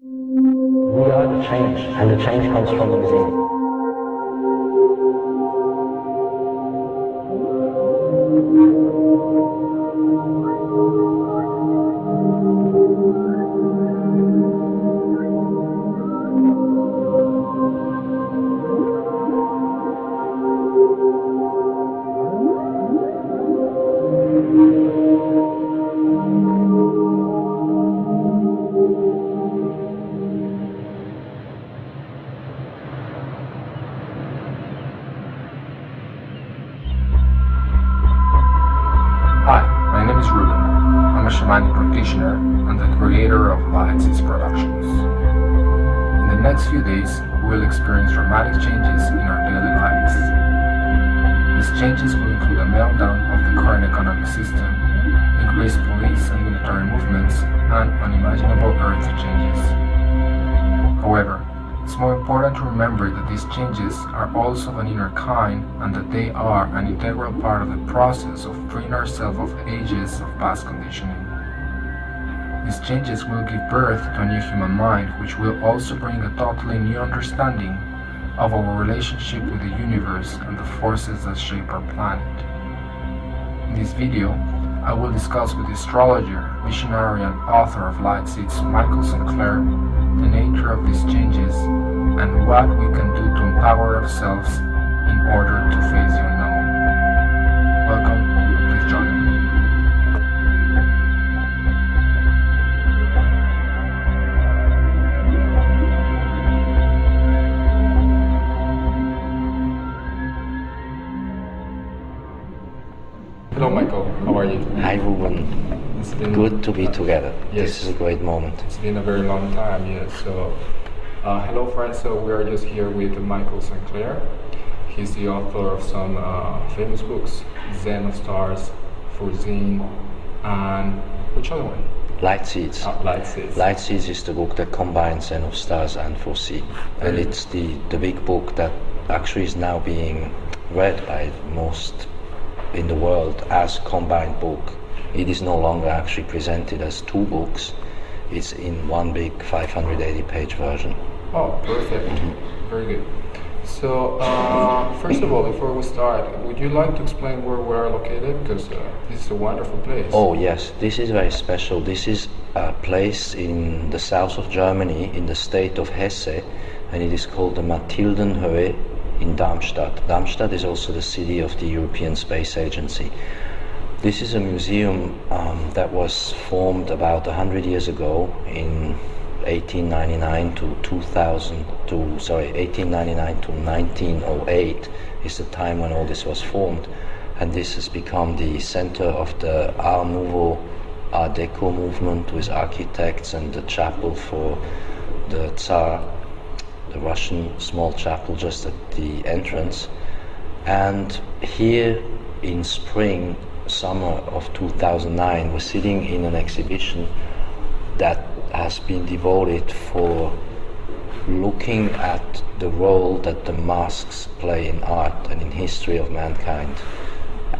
We are the change, and the change comes from within. Hi, my name is Ruben. I'm a shamanic practitioner and the creator of WingMakers Productions. In the next few days, we'll experience dramatic changes in our daily lives. These changes will include a meltdown of the current economic system, increased police and military movements, and unimaginable earth changes. However, it's more important to remember that these changes are also of an inner kind and that they are an integral part of the process of freeing ourselves of ages of past conditioning. These changes will give birth to a new human mind, which will also bring a totally new understanding of our relationship with the universe and the forces that shape our planet. In this video, I will discuss with the astrologer, visionary and author of Light Seeds, St.Clair, the nature of these changes and what we can do to empower ourselves in order to face the unknown. Welcome, please join me. Hello Michael, how are you? Hi Ruben, It's been good to be together. Yes. This is a great moment. It's been a very long time, yes. So, hello friends. So we are just here with St.Clair. He's the author of some famous books, Zen of Stars, Forzine, and which other one? Light Seeds. Light Seeds. Light Seeds is the book that combines Zen of Stars and Foresee. And it's the big book that actually is now being read by most in the world as combined book. It is no longer actually presented as two books. It's in one big 580-page version. Oh, perfect. Very good. So, first of all, before we start, would you like to explain where we are located? Because this is a wonderful place. Oh yes, this is very special. This is a place in the south of Germany, in the state of Hesse, and it is called the Mathildenhöhe in Darmstadt. Darmstadt is also the city of the European Space Agency. This is a museum that was formed about 100 years ago in 1899 to 1908 is the time when all this was formed, and this has become the center of the Muro Art Deco movement with architects and the chapel for the Tsar, the Russian small chapel just at the entrance. And here in summer of 2009, we're sitting in an exhibition that has been devoted for looking at the role that the masks play in art and in history of mankind.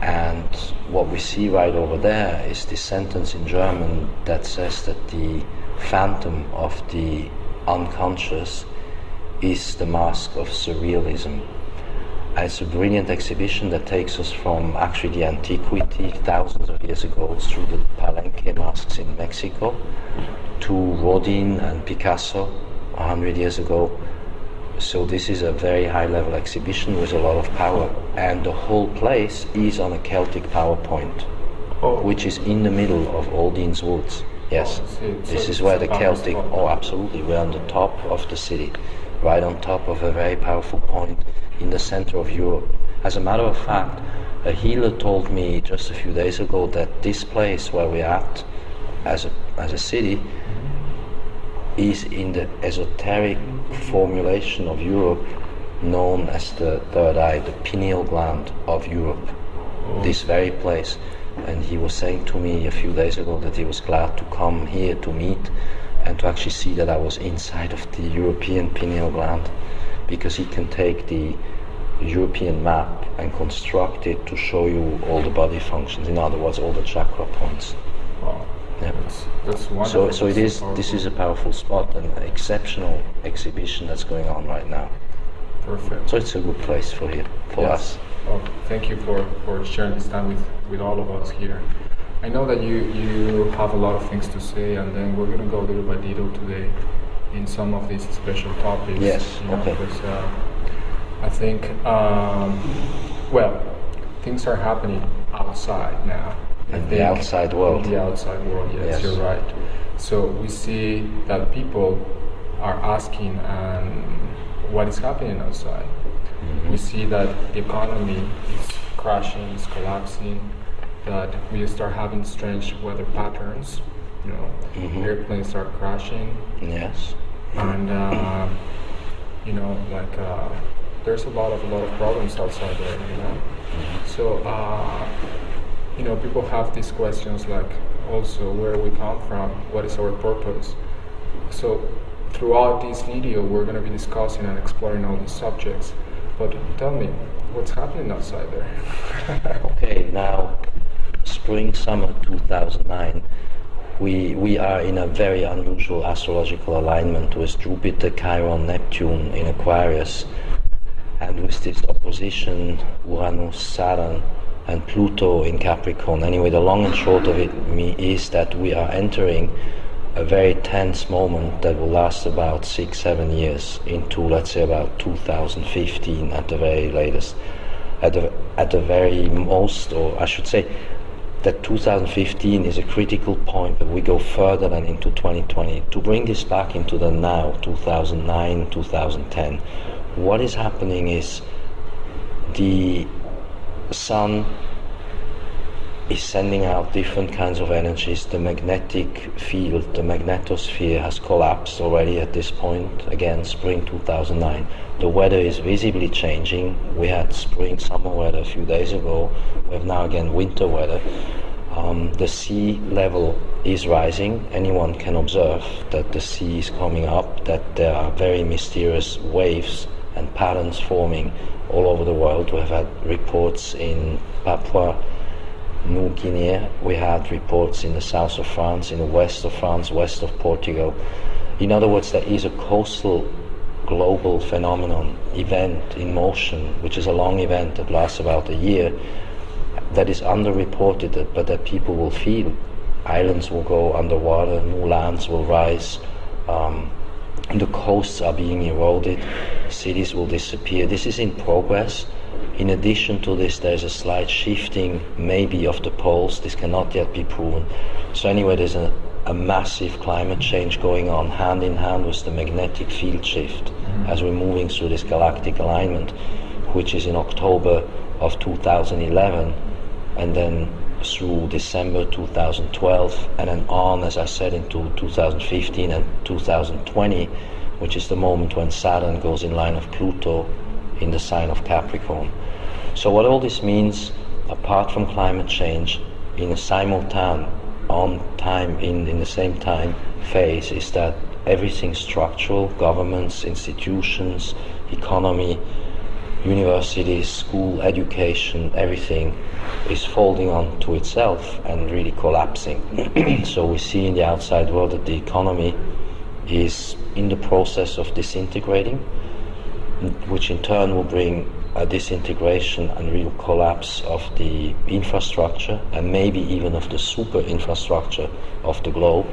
And what we see right over there is this sentence in German that says that the phantom of the unconscious is the mask of surrealism. And it's a brilliant exhibition that takes us from actually the antiquity, thousands of years ago, through the Palenque masks in Mexico, to Rodin and Picasso 100 years ago. So this is a very high-level exhibition with a lot of power, and the whole place is on a Celtic power point, which is in the middle of Aldin's Woods. Yes, this is where the Celtic. Oh, absolutely. We're on the top of the city, right on top of a very powerful point in the center of Europe. As a matter of fact, a healer told me just a few days ago that this place where we're at as a city is in the esoteric formulation of Europe known as the third eye, the pineal gland of Europe, this very place. And he was saying to me a few days ago that he was glad to come here to meet and to actually see that I was inside of the European pineal gland, because he can take the European map and construct it to show you all the body functions, in other words, all the chakra points. Wow. Yeah. That's wonderful. So it is. This is a powerful spot and an exceptional exhibition that's going on right now. Perfect. So it's a good place for us. Well, thank you for sharing this time with all of us here. I know that you have a lot of things to say, and then we're going to go little by little today in some of these special topics. Yes, okay. Because I think, things are happening outside now. In the outside world. In the outside world, yes, you're right. So we see that people are asking what is happening outside. We see that the economy is crashing, is collapsing, that we start having strange weather patterns, airplanes are crashing. Yes. And, there's a lot of problems outside there, So, people have these questions like also where we come from, what is our purpose. So throughout this video, we're going to be discussing and exploring all these subjects. But tell me, what's happening outside there? Okay, now, spring, summer 2009, we are in a very unusual astrological alignment with Jupiter, Chiron, Neptune in Aquarius, and with this opposition, Uranus, Saturn, and Pluto in Capricorn. Anyway, the long and short of it is that we are entering a very tense moment that will last about 6-7 years into, let's say, about 2015 at the very latest. At the very most, or I should say that 2015 is a critical point, but we go further than into 2020. To bring this back into the now, 2009, 2010, what is happening is the Sun is sending out different kinds of energies. The magnetic field, the magnetosphere, has collapsed already at this point. Again, spring 2009. The weather is visibly changing. We had spring, summer weather a few days ago. We have now again winter weather. The sea level is rising. Anyone can observe that the sea is coming up, that there are very mysterious waves and patterns forming all over the world. We have had reports in Papua New Guinea, we had reports in the south of France, in the west of France, west of Portugal. In other words, there is a coastal global phenomenon, event in motion, which is a long event that lasts about a year, that is underreported, but that people will feel. Islands will go underwater, new lands will rise, the coasts are being eroded, cities will disappear. This is in progress. In addition to this, there's a slight shifting maybe of the poles. This cannot yet be proven. So anyway, there's a massive climate change going on hand in hand with the magnetic field shift as we're moving through this galactic alignment, which is in October of 2011 and then through December 2012 and then on, as I said, into 2015 and 2020, which is the moment when Saturn goes in line of Pluto in the sign of Capricorn. So what all this means, apart from climate change, in a simultaneous, on time, in the same time phase, is that everything structural, governments, institutions, economy, universities, school, education, everything is folding onto itself and really collapsing. So we see in the outside world that the economy is in the process of disintegrating, which in turn will bring a disintegration and real collapse of the infrastructure and maybe even of the super infrastructure of the globe,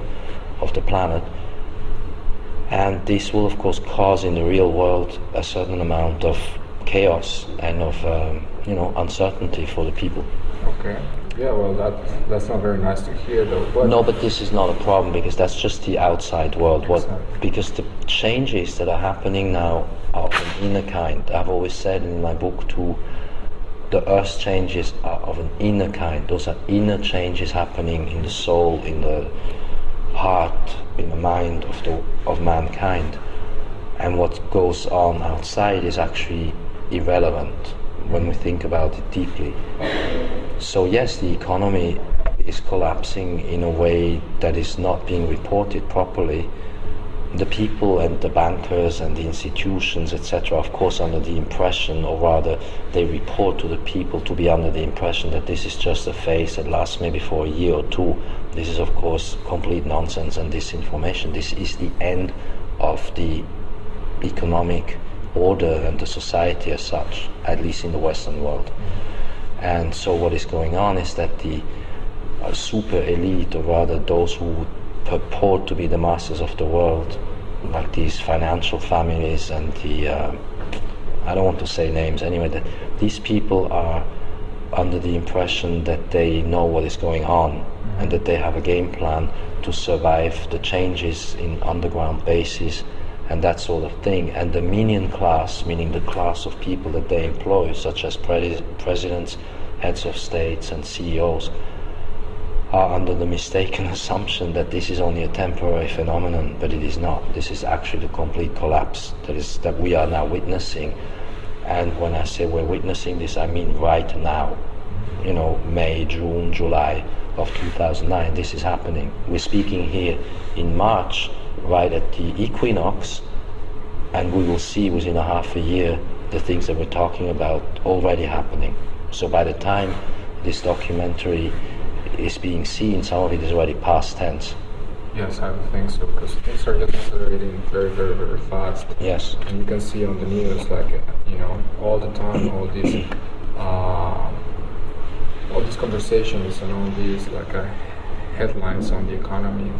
of the planet. And this will of course cause in the real world a certain amount of chaos and of uncertainty for the people. Okay. Yeah, well, that's not very nice to hear, though. No, but this is not a problem because that's just the outside world. Because the changes that are happening now are of an inner kind. I've always said in my book too, the earth changes are of an inner kind. Those are inner changes happening in the soul, in the heart, in the mind of mankind. And what goes on outside is actually irrelevant when we think about it deeply. So yes, the economy is collapsing in a way that is not being reported properly. the people and the bankers and the institutions, etc., of course, under the impression, or rather, they report to the people to be under the impression that this is just a phase that lasts maybe for a year or two. This is, of course, complete nonsense and disinformation. This is the end of the economic order and the society as such, at least in the Western world. And so what is going on is that the super elite, or rather those who would purport to be the masters of the world, like these financial families and the, I don't want to say names anyway, that these people are under the impression that they know what is going on and that they have a game plan to survive the changes in underground bases and that sort of thing. And the minion class, meaning the class of people that they employ, such as presidents, heads of states and CEOs, are under the mistaken assumption that this is only a temporary phenomenon, but it is not. This is actually the complete collapse that we are now witnessing. And when I say we're witnessing this, I mean right now. You know, May, June, July of 2009, this is happening. We're speaking here in March, right at the equinox, and we will see within a half a year the things that we're talking about already happening. So by the time this documentary is being seen, some of it is already past tense. Yes, I would think so, because things are just accelerating very, very, very fast. Yes. And you can see on the news, like, you know, all the time, all these conversations and all these, like, headlines on the economy.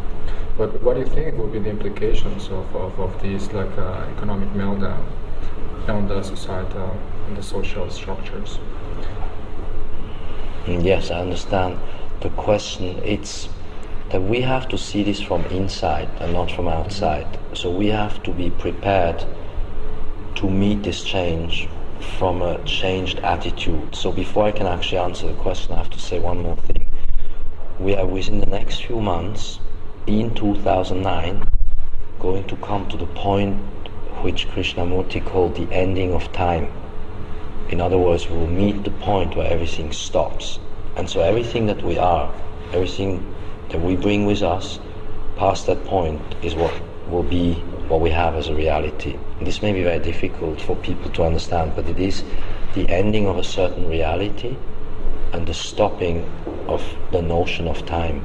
But what do you think will be the implications of these, like, economic meltdown on the societal and the social structures? Yes, I understand the question. It's that we have to see this from inside and not from outside. So we have to be prepared to meet this change from a changed attitude. So before I can actually answer the question, I have to say one more thing. We are within the next few months, in 2009, going to come to the point which Krishnamurti called the ending of time. In other words, we will meet the point where everything stops. And so everything that we are, everything that we bring with us past that point is what will be what we have as a reality. This may be very difficult for people to understand, but it is the ending of a certain reality and the stopping of the notion of time.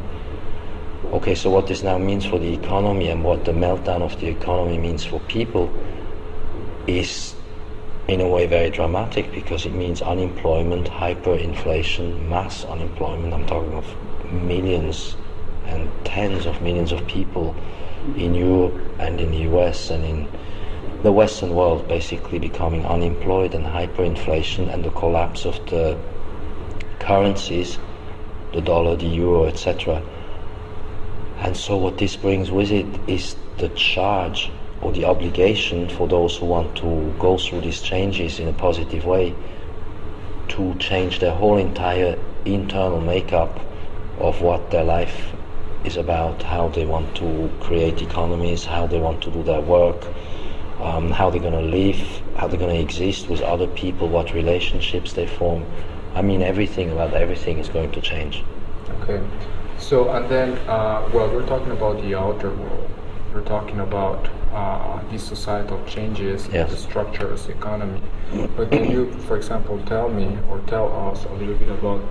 Okay, so what this now means for the economy and what the meltdown of the economy means for people is in a way very dramatic, because it means unemployment, hyperinflation, mass unemployment. I'm talking of millions and tens of millions of people in Europe and in the US and in the Western world basically becoming unemployed, and hyperinflation and the collapse of the currencies, the dollar, the euro, etc. And so what this brings with it is the charge or the obligation for those who want to go through these changes in a positive way to change their whole entire internal makeup of what their life is about, how they want to create economies, how they want to do their work, how they're going to live, how they're going to exist with other people, what relationships they form. I mean, everything about everything is going to change. Okay. So, and then, well, we're talking about the outer world. We're talking about these societal changes, yes, the structures, the economy. But can you, for example, tell me or tell us a little bit about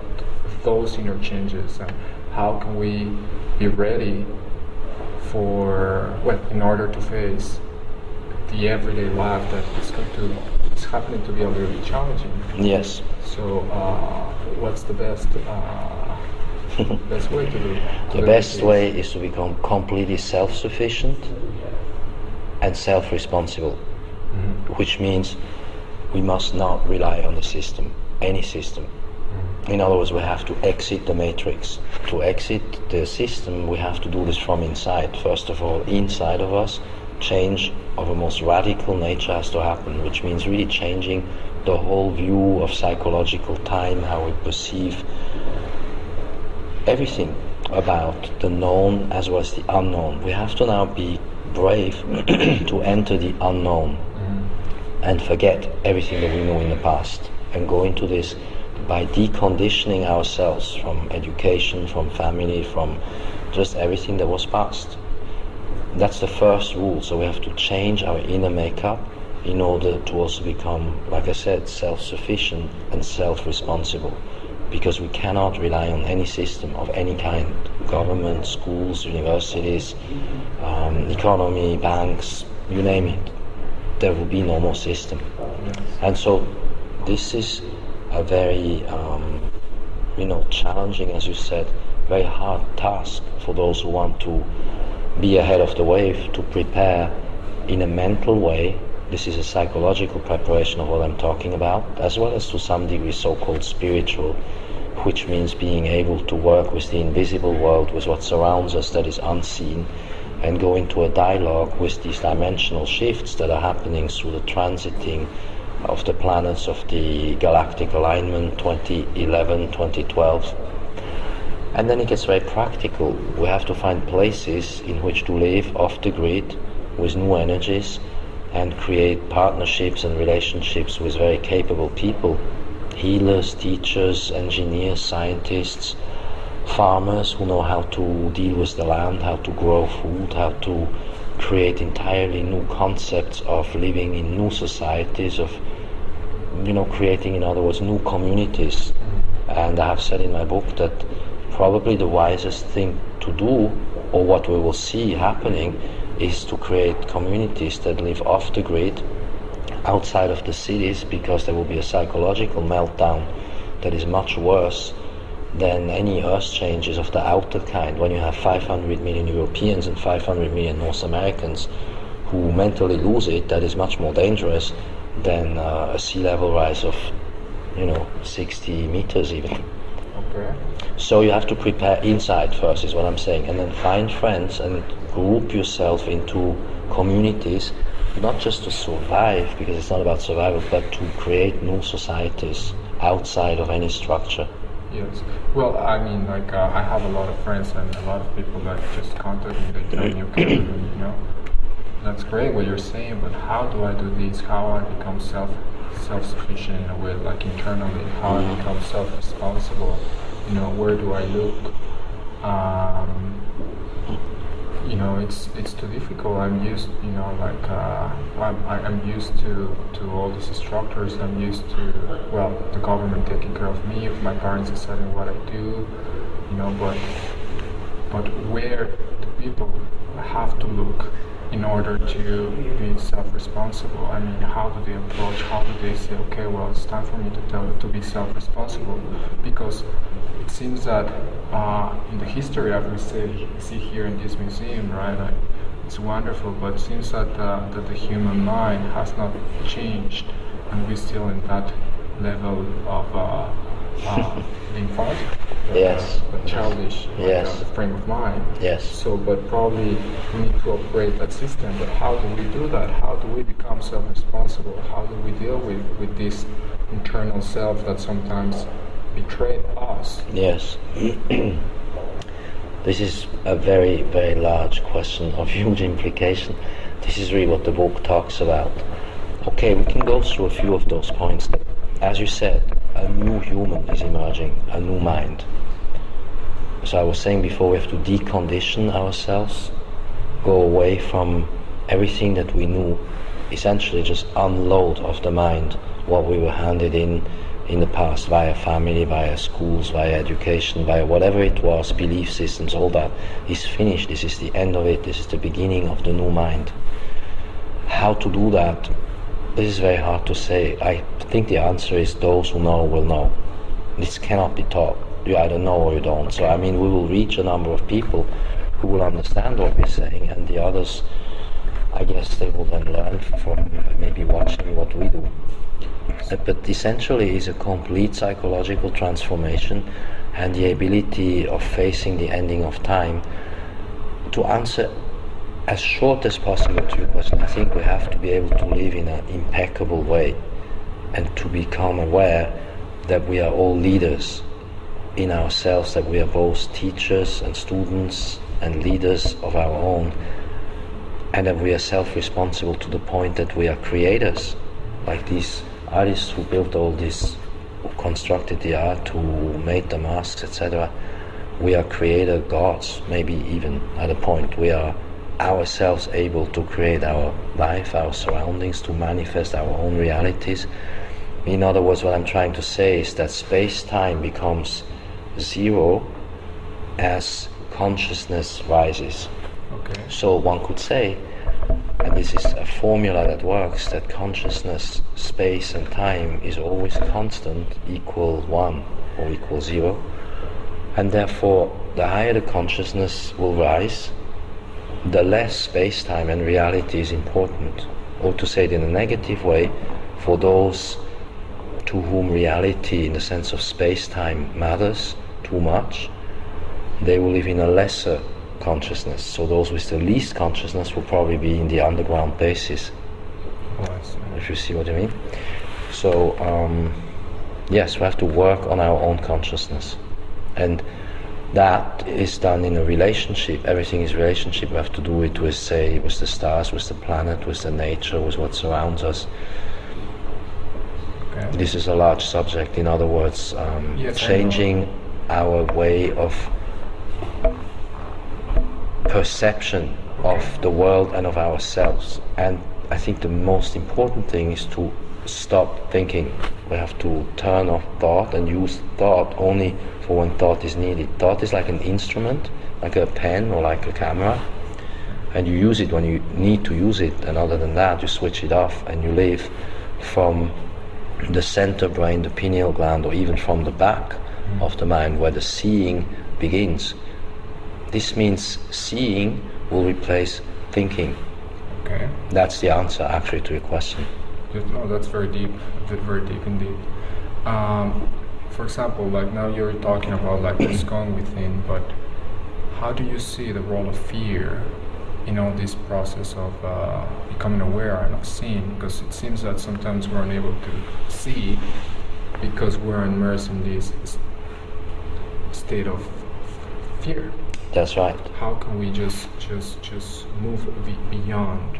those inner changes and how can we be ready for, well, in order to face the everyday life that is happening to be a little bit challenging? Yes. So, what's the best way to do it? The best way is to become completely self-sufficient and self-responsible, which means we must not rely on the system, any system. In other words, we have to exit the matrix. To exit the system, we have to do this from inside. First of all, inside of us, change of a most radical nature has to happen, which means really changing the whole view of psychological time, how we perceive everything about the known as well as the unknown. We have to now be brave to enter the unknown and forget everything that we know in the past and go into this by deconditioning ourselves from education, from family, from just everything that was past. that's the first rule. So we have to change our inner makeup in order to also become, like I said, self-sufficient and self-responsible, because we cannot rely on any system of any kind, government, schools, universities, economy, banks, you name it. There will be no more system. And so this is a very challenging, as you said, very hard task for those who want to be ahead of the wave, to prepare in a mental way. This is a psychological preparation of what I'm talking about, as well as to some degree so-called spiritual, which means being able to work with the invisible world, with what surrounds us that is unseen, and go into a dialogue with these dimensional shifts that are happening through the transiting of the planets of the galactic alignment 2011, 2012. And then it gets very practical. We have to find places in which to live off the grid with new energies and create partnerships and relationships with very capable people, healers, teachers, engineers, scientists, farmers who know how to deal with the land, how to grow food, how to create entirely new concepts of living in new societies, of creating, in other words, new communities. And I have said in my book that probably the wisest thing to do, or what we will see happening, is to create communities that live off the grid, outside of the cities, because there will be a psychological meltdown that is much worse than any earth changes of the outer kind. When you have 500 million Europeans and 500 million North Americans who mentally lose it, that is much more dangerous than a sea level rise of 60 meters even. Okay. So you have to prepare inside first, is what I'm saying, and then find friends and group yourself into communities, not just to survive, because it's not about survival, but to create new societies outside of any structure. Yes. Well, I mean, I have a lot of friends and a lot of people that just contact me, they tell me, okay, that's great what you're saying, but how do I do this? How I become self-sufficient in a way, like internally? How I become self-responsible? Where do I look? It's too difficult. I'm used, I'm used to all these structures. I'm used to, the government taking care of me, my parents deciding what I do, but where do people have to look in order to be self-responsible? I mean, how do they approach? How do they say, okay, well, it's time for me to be self-responsible? Because it seems that in the history that we see here in this museum, right? It's wonderful, but it seems that the human mind has not changed, and we're still in that level of infant, yes, childish, yes, frame of mind. Yes. So, but probably we need to upgrade that system. But how do we do that? How do we become self-responsible? How do we deal with this internal self that sometimes betrayed us? Yes. This is a very, very large question of huge implication. This is really what the book talks about. Okay, we can go through a few of those points. As you said, a new human is emerging, a new mind. So I was saying before, we have to decondition ourselves, go away from everything that we knew, essentially just unload of the mind what we were handed in the past, via family, via schools, via education, via whatever it was, belief systems, all that is finished. This is the end of it. This is the beginning of the new mind. How to do that? This is very hard to say. I think the answer is those who know will know. This cannot be taught. You either know or you don't. So I mean, we will reach a number of people who will understand what we're saying, and the others, I guess they will then learn from maybe watching what we do. But essentially it's a complete psychological transformation and the ability of facing the ending of time. To answer as short as possible to your question, I think we have to be able to live in an impeccable way and to become aware that we are all leaders in ourselves, that we are both teachers and students and leaders of our own, and that we are self-responsible to the point that we are creators, like these artists who built all this, who constructed the art, who made the masks, etc. We are creator gods, maybe even at a point. We are ourselves able to create our life, our surroundings, to manifest our own realities. In other words, what I'm trying to say is that space-time becomes zero as consciousness rises. Okay. So one could say, and this is a formula that works, that consciousness, space and time is always constant, equal 1 or equal 0, and therefore the higher the consciousness will rise, the less space-time and reality is important. Or to say it in a negative way, for those to whom reality in the sense of space-time matters too much, they will live in a lesser consciousness. So those with the least consciousness will probably be in the underground bases. Oh, I see. If you see what I mean. So yes, we have to work on our own consciousness, and that is done in a relationship. Everything is relationship. We have to do it with, say, with the stars, with the planet, with the nature, with what surrounds us. Okay. This is a large subject. In other words, Yes, changing our way of perception of the world and of ourselves. And I think the most important thing is to stop thinking. We have to turn off thought and use thought only for when thought is needed. Thought is like an instrument, like a pen or like a camera, and you use it when you need to use it, and other than that you switch it off and you live from the center brain, the pineal gland, or even from the back of the mind where the seeing begins. This means seeing will replace thinking. Okay. That's the answer actually to your question. No, that's very deep. Very deep indeed. For example, like now you're talking about like what's going within, but how do you see the role of fear in all this process of becoming aware and of seeing? Because it seems that sometimes we're unable to see because we're immersed in this state of fear. That's right. How can we just move beyond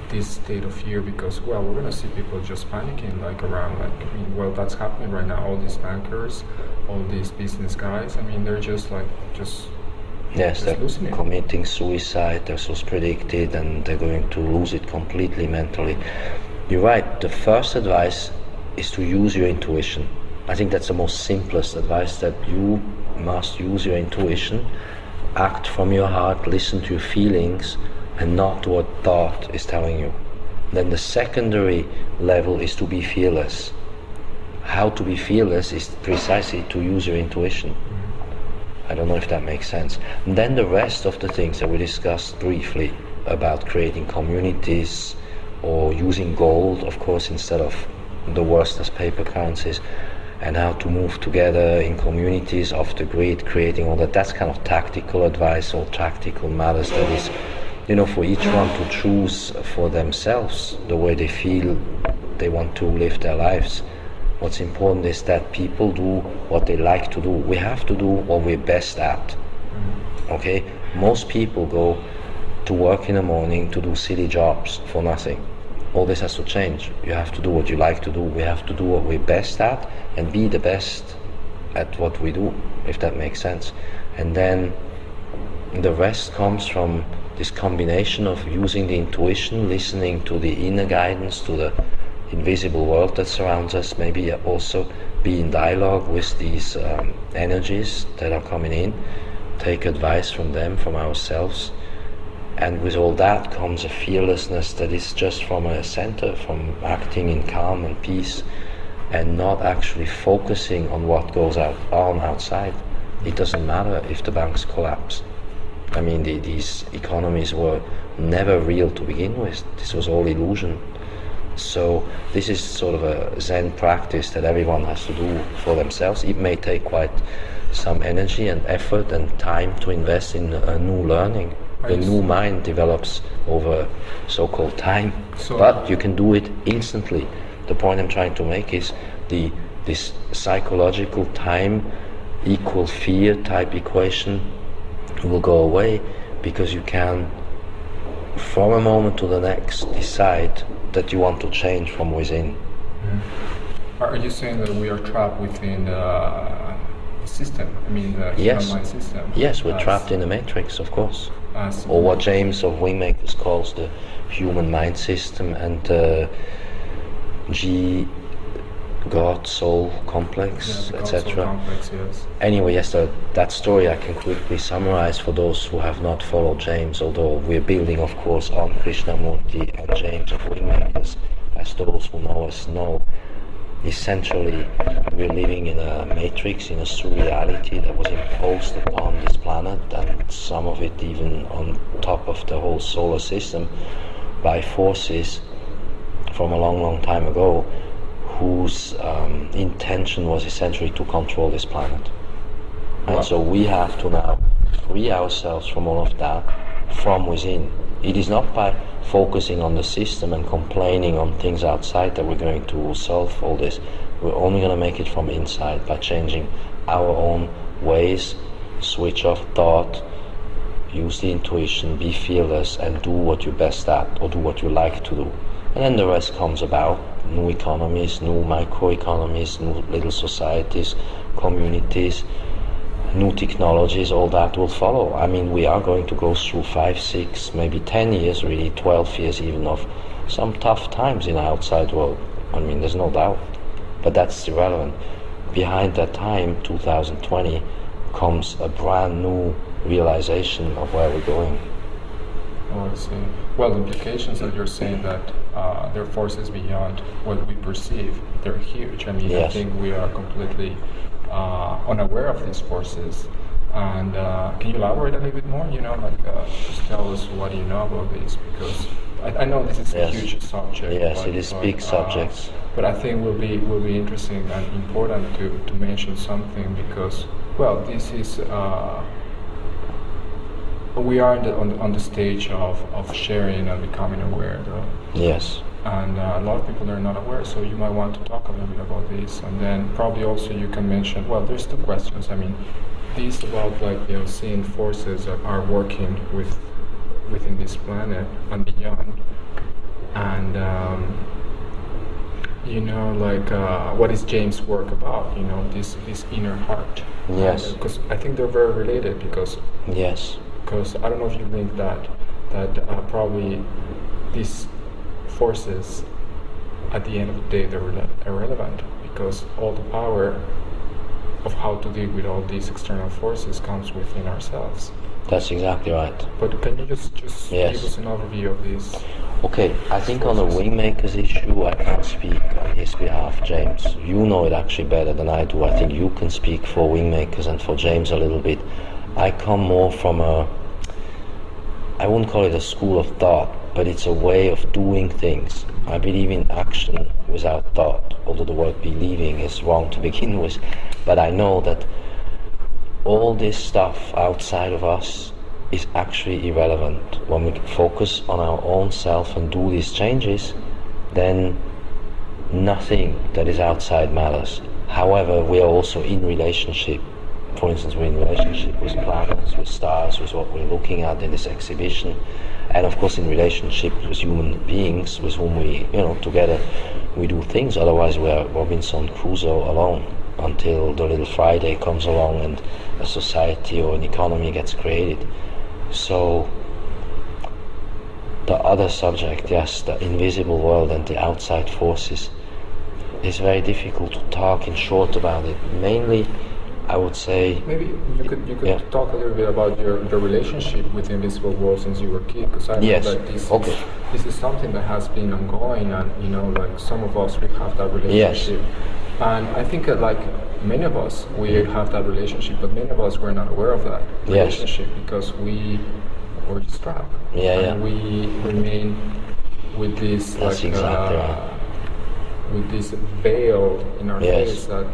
this state of fear? Because, well, we're gonna see people just panicking like around, like, I mean, well, that's happening right now. All these bankers, all these business guys, I mean, they're just yes, they're losing it. committing suicide. They're so predicted, and they're going to lose it completely mentally. You're right. The first advice is to use your intuition. I think that's the most simplest advice, that you must use your intuition, act from your heart, listen to your feelings, and not what thought is telling you. Then the secondary level is to be fearless. How to be fearless is precisely to use your intuition. I don't know if that makes sense. And then the rest of the things that we discussed briefly about creating communities or using gold, of course, instead of the worst as paper currencies, and how to move together in communities off the grid, creating all that. That's kind of tactical advice or tactical matters that is, for each one to choose for themselves the way they feel they want to live their lives. What's important is that people do what they like to do. We have to do what we're best at. Okay? Most people go to work in the morning to do silly jobs for nothing. All this has to change. You have to do what you like to do. We have to do what we're best at and be the best at what we do, if that makes sense. And then the rest comes from this combination of using the intuition, listening to the inner guidance, to the invisible world that surrounds us, maybe also be in dialogue with these energies that are coming in, take advice from them, from ourselves. And with all that comes a fearlessness that is just from a center, from acting in calm and peace, and not actually focusing on what goes on outside. It doesn't matter if the banks collapse. I mean, these economies were never real to begin with. This was all illusion. So this is sort of a Zen practice that everyone has to do for themselves. It may take quite some energy and effort and time to invest in a new learning. The new mind develops over so-called time, but you can do it instantly. The point I'm trying to make is this psychological time equal fear type equation will go away, because you can, from a moment to the next, decide that you want to change from within. Are you saying that we are trapped within the system? I mean, the human mind system? Yes, we're trapped in the matrix, of course. or what James of WingMakers calls the human mind system, and G, God, soul complex, etc. Yes. Anyway, yes, that story I can quickly summarize for those who have not followed James, although we're building, of course, on Krishnamurti and James of WingMakers, as those who know us know. Essentially, we're living in a matrix, in a surreality that was imposed upon this planet, and some of it even on top of the whole solar system, by forces from a long, long time ago, whose intention was essentially to control this planet. And so we have to now free ourselves from all of that from within. It is not by focusing on the system and complaining on things outside that we're going to solve all this. We're only going to make it from inside by changing our own ways, switch off thought, use the intuition, be fearless, and do what you're best at, or do what you like to do. And then the rest comes about. New economies, new microeconomies, new little societies, communities, new technologies, all that will follow. I mean, we are going to go through 5, 6, maybe 10 years, really 12 years even, of some tough times in the outside world. I mean, there's no doubt. But that's irrelevant. Behind that time, 2020, comes a brand new realization of where we're going. Oh, I see. Well, the implications that you're saying that there are forces beyond what we perceive, they're huge. I mean, yes. I think we are completely unaware of these forces. And can you elaborate a little bit more? Just tell us what you know about this, because I know this is yes. a huge subject. Yes, it is big subjects. But I think will be interesting and important to mention something, because, well, this is we are on the stage of sharing and becoming aware, though. Yes. And a lot of people are not aware, so you might want to talk a little bit about this, and then probably also you can mention, well, there's two questions. I mean, these about seeing forces that are working within this planet and beyond, and what is James' work about? This inner heart. Yes. Because I think they're very related. Because yes. Because I don't know if you think that probably these forces, at the end of the day, they're irrelevant, because all the power of how to deal with all these external forces comes within ourselves. That's exactly right. But can you just yes. give us an overview of this? Okay, I think on the WingMakers issue, I can't speak on his behalf, James. You know it actually better than I do. I think you can speak for WingMakers and for James a little bit. I come more from I wouldn't call it a school of thought, but it's a way of doing things. I believe in action without thought, although the word believing is wrong to begin with. But I know that all this stuff outside of us is actually irrelevant. When we focus on our own self and do these changes, then nothing that is outside matters. However, we are also in relationship. For instance, we're in relationship with planets, with stars, with what we're looking at in this exhibition, and of course in relationship with human beings with whom we, together we do things. Otherwise we are Robinson Crusoe alone until the little Friday comes along and a society or an economy gets created. So the other subject, yes, the invisible world and the outside forces, is very difficult to talk in short about it. Mainly, I would say maybe you could talk a little bit about your relationship with the invisible world since you were a kid, because I know that this is something that has been ongoing, and some of us, we have that relationship. Yes. And I think many of us, we have that relationship, but many of us were not aware of that relationship because we were trapped. And we remain with this with this veil in our face that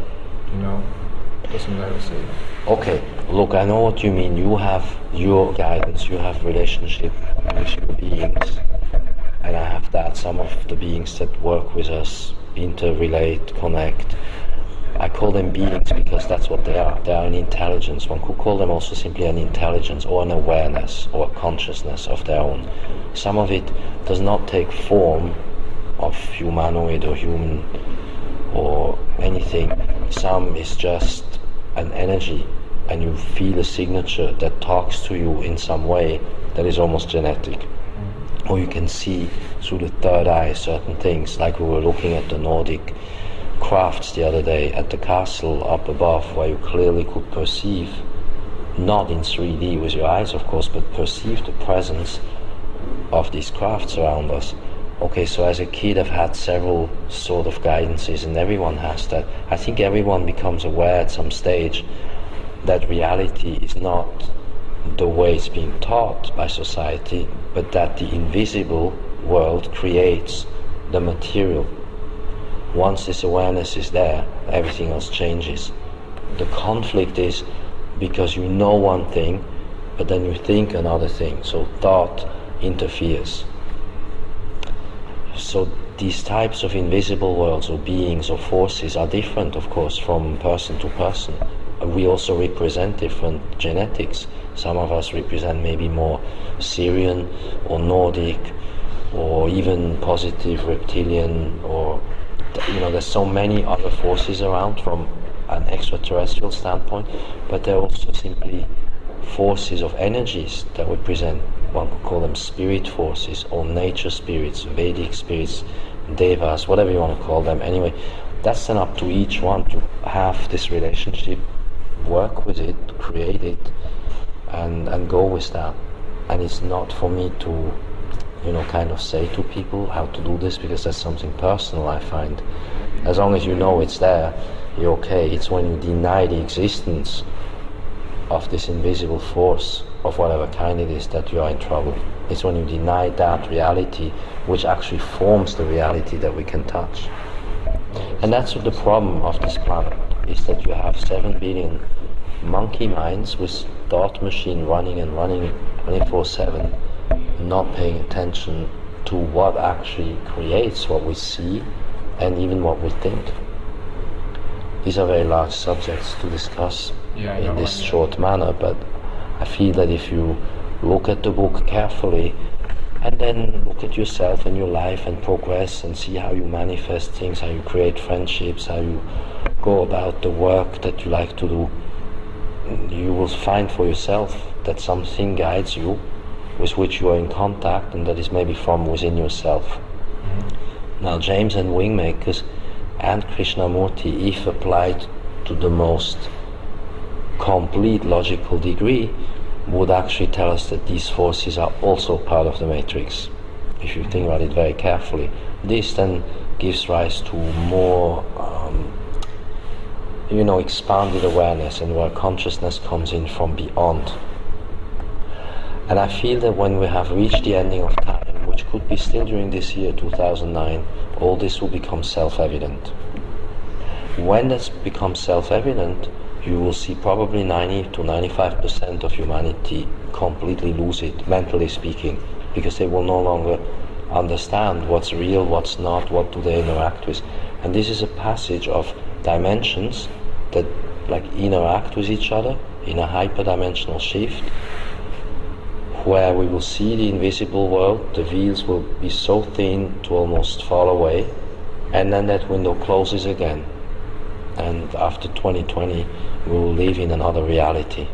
doesn't let us see. Okay, look, I know what you mean. You have your guidance, you have relationship with your beings, and I have that. Some of the beings that work with us interrelate, connect. I call them beings because that's what they are. They are an intelligence. One could call them also simply an intelligence or an awareness or a consciousness of their own. Some of it does not take form of humanoid or human or anything. Some is just an energy, and you feel a signature that talks to you in some way that is almost genetic. Or you can see through the third eye certain things, like we were looking at the Nordic crafts the other day at the castle up above, where you clearly could perceive, not in 3D with your eyes of course, but perceive the presence of these crafts around us. Okay, so as a kid I've had several sort of guidances, and everyone has that. I think everyone becomes aware at some stage that reality is not the way it's being taught by society, but that the invisible world creates the material. Once this awareness is there, everything else changes. The conflict is because you know one thing, but then you think another thing, so thought interferes. So these types of invisible worlds or beings or forces are different, of course, from person to person. We also represent different genetics. Some of us represent maybe more Syrian or Nordic or even positive reptilian, or there's so many other forces around from an extraterrestrial standpoint, but they're also simply forces of energies that represent, one could call them spirit forces or nature spirits, Vedic spirits, devas, whatever you want to call them. Anyway, that's then up to each one to have this relationship, work with it, create it, and go with that. And it's not for me to kind of say to people how to do this, because that's something personal, I find. As long as you know it's there, you're okay. It's when you deny the existence of this invisible force of whatever kind it is that you are in trouble. It's when you deny that reality, which actually forms the reality that we can touch. And that's what the problem of this planet is, that you have 7 billion monkey minds with thought machine running 24/7, not paying attention to what actually creates what we see and even what we think. These are very large subjects to discuss in this short manner, but I feel that if you look at the book carefully and then look at yourself and your life and progress and see how you manifest things, how you create friendships, how you go about the work that you like to do, you will find for yourself that something guides you with which you are in contact, and that is maybe from within yourself. Now James and WingMakers and Krishnamurti, if applied to the most complete logical degree, would actually tell us that these forces are also part of the matrix, if you think about it very carefully. This then gives rise to more expanded awareness, and where consciousness comes in from beyond. And I feel that when we have reached the ending of time, which could be still during this year 2009, all this will become self-evident. When that's become self-evident, you will see probably 90 to 95% of humanity completely lose it, mentally speaking, because they will no longer understand what's real, what's not, what do they interact with. And this is a passage of dimensions that interact with each other in a hyperdimensional shift, where we will see the invisible world, the veils will be so thin to almost fall away, and then that window closes again. And after 2020, we will live in another reality.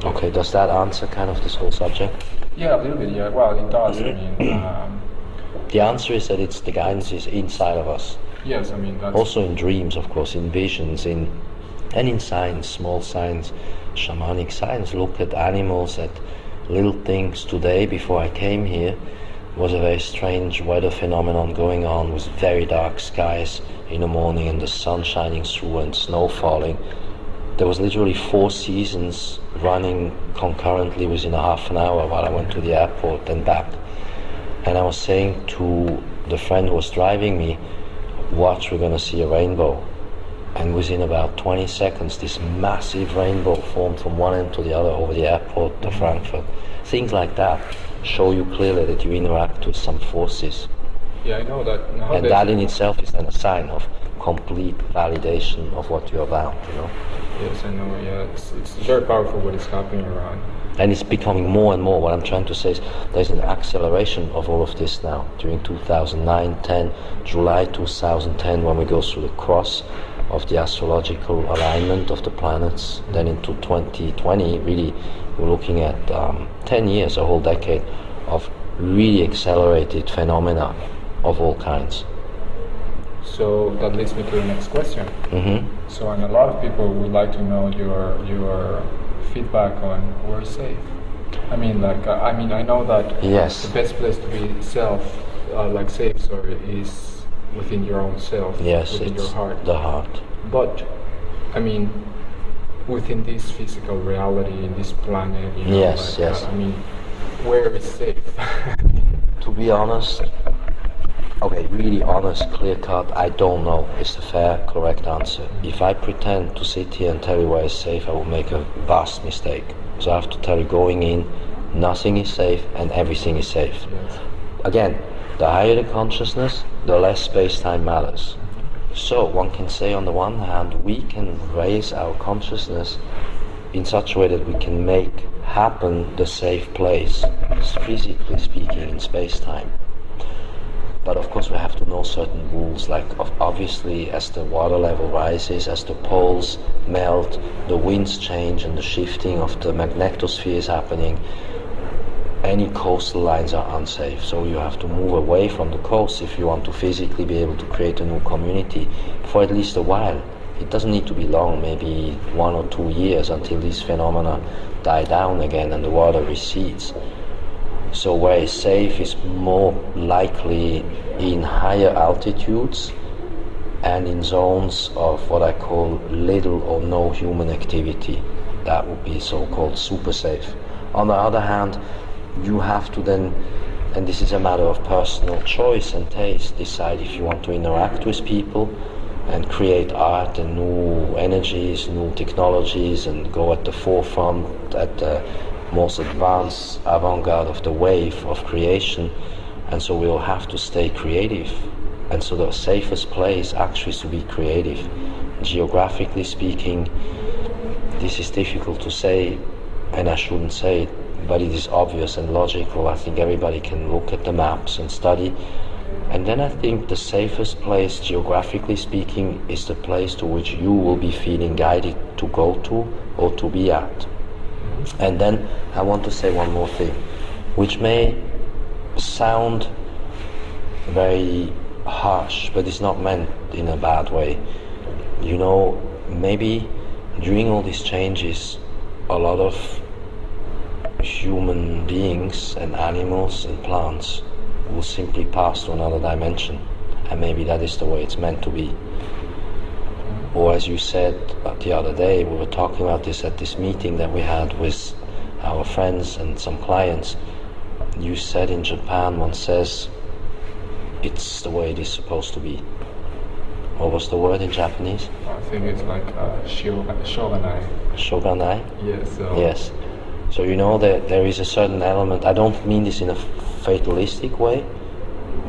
Okay, does that answer kind of this whole subject? Yeah, a little bit, yeah. Well, it does. The answer is that the guidance is inside of us. Yes, that's... Also in dreams, of course, in visions, and in science, small science, shamanic science. Look at animals, at little things. Today, before I came here, was a very strange weather phenomenon going on, with very dark skies in the morning and the sun shining through and snow falling. There was literally 4 seasons running concurrently within a half an hour while I went to the airport and back. And I was saying to the friend who was driving me, watch, we're going to see a rainbow. And within about 20 seconds, this massive rainbow formed from one end to the other over the airport to Frankfurt. Things like that show you clearly that you interact with some forces. Yeah, I know that. And that in itself is then a sign of complete validation of what you're about, Yes, I know, yeah. It's very powerful what is happening around. And it's becoming more and more. What I'm trying to say is there's an acceleration of all of this now. During 2009, 10, July 2010, when we go through the cross, of the astrological alignment of the planets. Then into 2020, really, we're looking at 10 years, a whole decade of really accelerated phenomena of all kinds. So that leads me to the next question. So, and a lot of people would like to know your feedback on we're safe. I mean, I know that Yes. the best place to be safe, sorry, is within your own self, Yes, within it's your heart. the heart. But, I mean, within this physical reality, in this planet, you know, Yes, yes. I mean, where is safe? To be honest, okay, really honest, clear cut, I don't know is the fair, correct answer. If I pretend to sit here and tell you where is safe, I will make a vast mistake. So I have to tell you, going in, nothing is safe and everything is safe. Yes. Again, the higher the consciousness, the less space-time matters. So one can say, on the one hand, we can raise our consciousness in such a way that we can make happen the safe place, physically speaking, in space-time. But of course we have to know certain rules, like obviously as the water level rises, as the poles melt, the winds change and the shifting of the magnetosphere is happening, any coastal lines are unsafe. So you have to move away from the coast if you want to physically be able to create a new community for at least a while. It doesn't need to be long, maybe 1 or 2 years until these phenomena die down again and the water recedes. So where is safe is more likely in higher altitudes and in zones of what I call little or no human activity. That would be so-called super safe. On the other hand, you have to then, and this is a matter of personal choice and taste, decide if you want to interact with people and create art and new energies, new technologies, and go at the forefront, at the most advanced avant-garde of the wave of creation. And so we'll have to stay creative. And so the safest place actually is to be creative. Geographically speaking, this is difficult to say, and I shouldn't say it, but it is obvious and logical. I think everybody can look at the maps and study. And then I think the safest place, geographically speaking, is the place to which you will be feeling guided to go to or to be at. And then I want to say one more thing, which may sound very harsh, but it's not meant in a bad way. You know, maybe during all these changes, a lot of human beings and animals and plants will simply pass to another dimension, and maybe that is the way it's meant to be. Or as you said the other day, we were talking about this at this meeting that we had with our friends and some clients. You said in Japan, one says, it's the way it is supposed to be. What was the word in Japanese? I think it's like shogunai. Shogunai? Yes. Yes. So you know that there is a certain element, I don't mean this in a fatalistic way,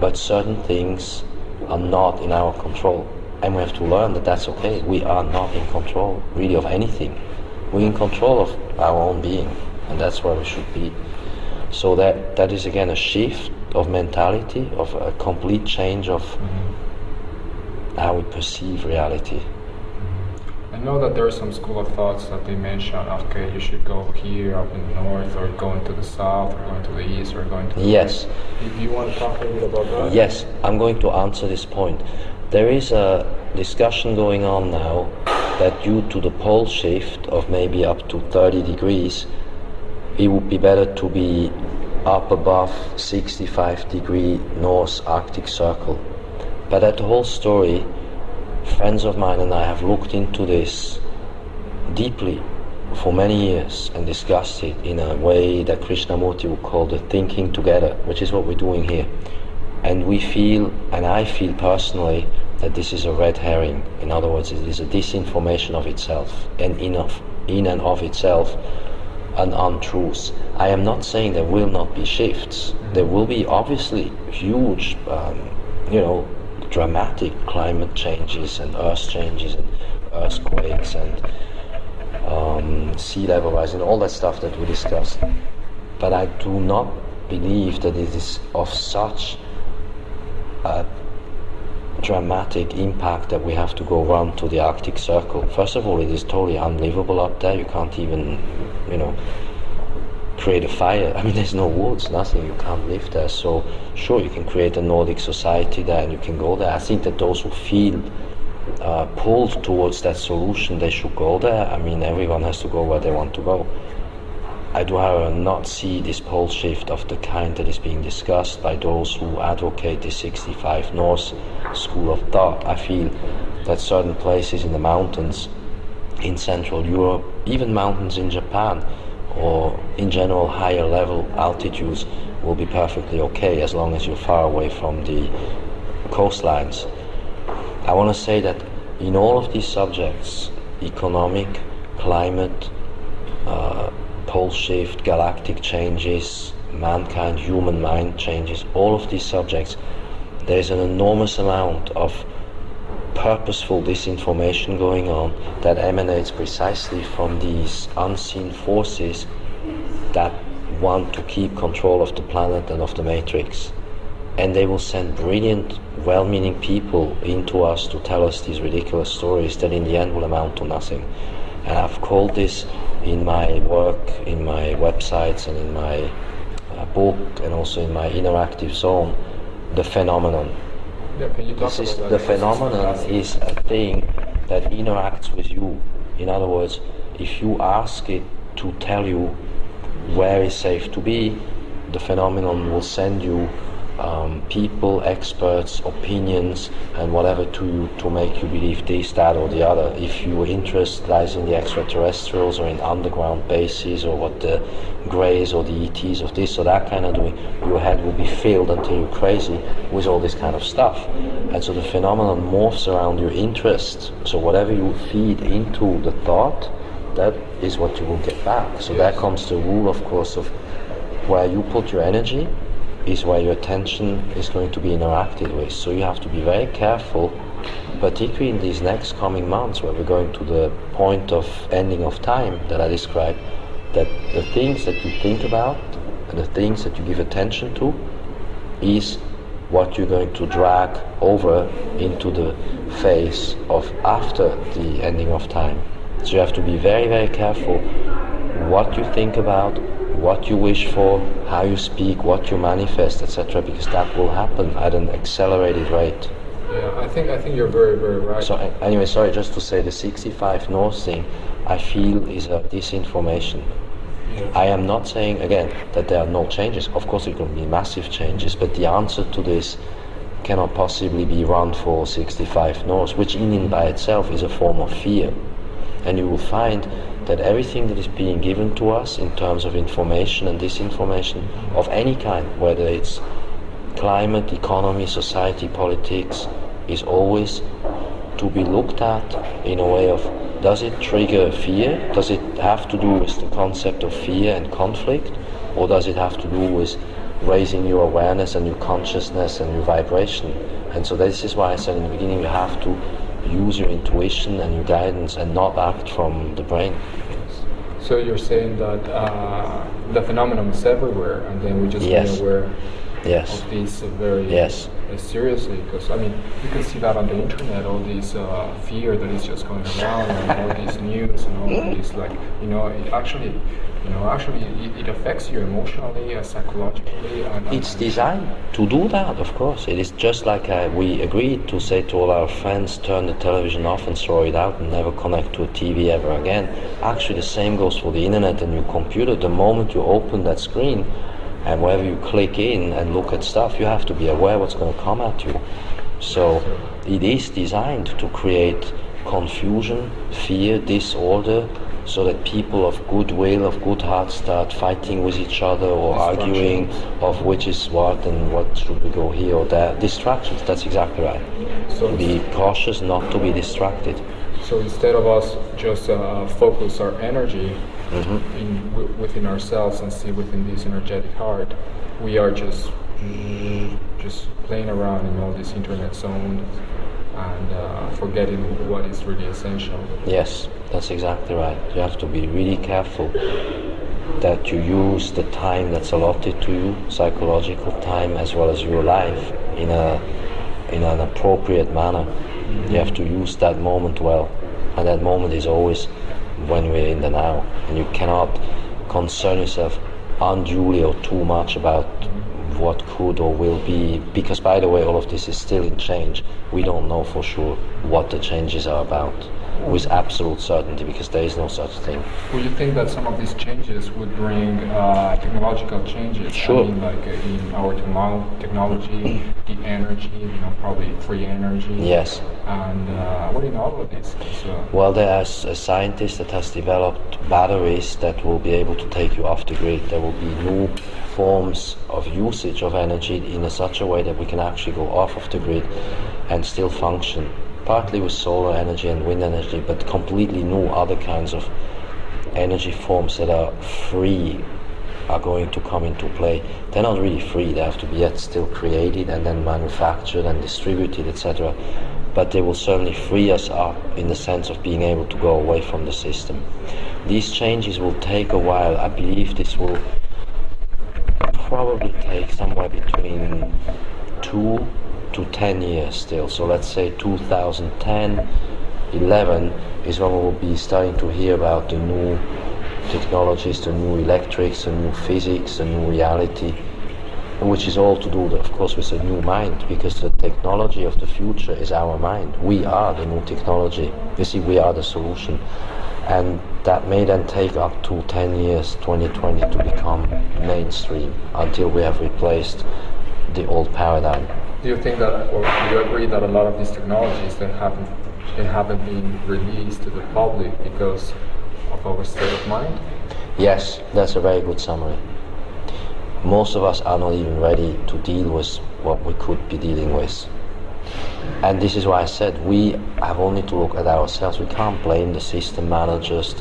but certain things are not in our control. And we have to learn that that's okay. We are not in control, really, of anything. We're in control of our own being, and that's where we should be. So that is again a shift of mentality, of a complete change of how we perceive reality. I know that there are some school of thoughts that they mention, okay, you should go here up in the north, or go into the south, or go into the east, or go into the Yes. west. Do you want to talk a little bit about that? Yes, I'm going to answer this point. There is a discussion going on now that due to the pole shift of maybe up to 30 degrees, it would be better to be up above 65-degree North Arctic Circle. But that whole story, friends of mine and I have looked into this deeply for many years and discussed it in a way that Krishnamurti would call the thinking together, which is what we're doing here. And we feel, and I feel personally, that this is a red herring. In other words, it is a disinformation of itself, and in and of itself, an untruth. I am not saying there will not be shifts. There will be obviously huge, dramatic climate changes and earth changes and earthquakes and sea level rise and all that stuff that we discussed. But I do not believe that it is of such a dramatic impact that we have to go run to the Arctic Circle. First of all, it is totally unlivable up there. You can't even, create a fire. I mean, there's no woods, nothing. You can't live there. So sure, you can create a Nordic society there and you can go there. I think that those who feel pulled towards that solution, they should go there. I mean, everyone has to go where they want to go. I do, however, not see this pole shift of the kind that is being discussed by those who advocate the 65 North school of thought. I feel that certain places in the mountains in Central Europe, even mountains in Japan, or in general higher level altitudes, will be perfectly okay as long as you're far away from the coastlines. I want to say that in all of these subjects, economic, climate, pole shift, galactic changes, mankind, human mind changes, all of these subjects, there's an enormous amount of purposeful disinformation going on that emanates precisely from these unseen forces that want to keep control of the planet and of the matrix. And they will send brilliant, well-meaning people into us to tell us these ridiculous stories that in the end will amount to nothing. And I've called this in my work, in my websites and in my book and also in my interactive zone, the phenomenon. Yeah, can you talk about that? The phenomenon is a thing that interacts with you. In other words, if you ask it to tell you where is safe to be, the phenomenon will send you people, experts, opinions, and whatever to you to make you believe this, that, or the other. If your interest lies in the extraterrestrials or in underground bases or what the Greys or the ETs of this or that kind of doing, your head will be filled until you're crazy with all this kind of stuff. And so the phenomenon morphs around your interest. So whatever you feed into the thought, that is what you will get back. So there comes the rule, of course, of where you put your energy is where your attention is going to be interacted with. So you have to be very careful, particularly in these next coming months where we're going to the point of ending of time that I described, that the things that you think about and the things that you give attention to is what you're going to drag over into the phase of after the ending of time. So you have to be very, very careful what you think about, what you wish for, how you speak, what you manifest, etc., because that will happen at an accelerated rate. Yeah, I think you're very, very right. So anyway, sorry, just to say the 65 North thing, I feel is a disinformation. Yeah. I am not saying, again, that there are no changes. Of course there can be massive changes, but the answer to this cannot possibly be run for 65 North, which in and by itself is a form of fear. And you will find that everything that is being given to us in terms of information and disinformation of any kind, whether it's climate, economy, society, politics, is always to be looked at in a way of, does it trigger fear? Does it have to do with the concept of fear and conflict? Or does it have to do with raising your awareness and your consciousness and your vibration? And so this is why I said in the beginning, you have to use your intuition and your guidance and not act from the brain. So you're saying that the phenomenon is everywhere, and then we just be aware of this very seriously, because I mean you can see that on the internet, all this fear that is just going around, and all this news and all this, like, it affects you emotionally, psychologically. It's designed to do that, of course. It is just like we agreed to say to all our friends, turn the television off and throw it out and never connect to a TV ever again. Actually, the same goes for the internet and your computer. The moment you open that screen and wherever you click in and look at stuff, you have to be aware what's going to come at you. So it is designed to create confusion, fear, disorder, so that people of goodwill, of good heart, start fighting with each other or arguing of which is what and what should we go here or there. Distractions, that's exactly right. So be cautious not to be distracted. So instead of us just focus our energy within ourselves and see within this energetic heart, we are just playing around in all this internet zone and forgetting what is really essential. Yes, that's exactly right. You have to be really careful that you use the time that's allotted to you, psychological time as well as your life, in a in an appropriate manner. You have to use that moment well, and that moment is always when we're in the now, and you cannot concern yourself unduly or too much about what could or will be, because by the way, all of this is still in change. We don't know for sure what the changes are about with absolute certainty, because there is no such thing. Well, you think that some of these changes would bring technological changes? Sure. I mean, like in our technology, the energy, probably free energy. Yes. And what do you know about this? Well, there is a scientist that has developed batteries that will be able to take you off the grid. There will be new forms of usage of energy in such a way that we can actually go off of the grid and still function, partly with solar energy and wind energy, but completely new other kinds of energy forms that are free are going to come into play. They're not really free, they have to be yet still created and then manufactured and distributed, etc. But they will certainly free us up in the sense of being able to go away from the system. These changes will take a while. I believe this will probably take somewhere between 2 to 10 years still. So let's say 2010, 11 is when we will be starting to hear about the new technologies, the new electrics, the new physics, the new reality, which is all to do, of course, with a new mind, because the technology of the future is our mind. We are the new technology. You see, we are the solution. And that may then take up to 10 years, 2020, to become mainstream, until we have replaced the old paradigm. Do you think that, or do you agree that a lot of these technologies, they haven't been released to the public because of our state of mind? Yes, that's a very good summary. Most of us are not even ready to deal with what we could be dealing with. And this is why I said we have only to look at ourselves. We can't blame the system managers,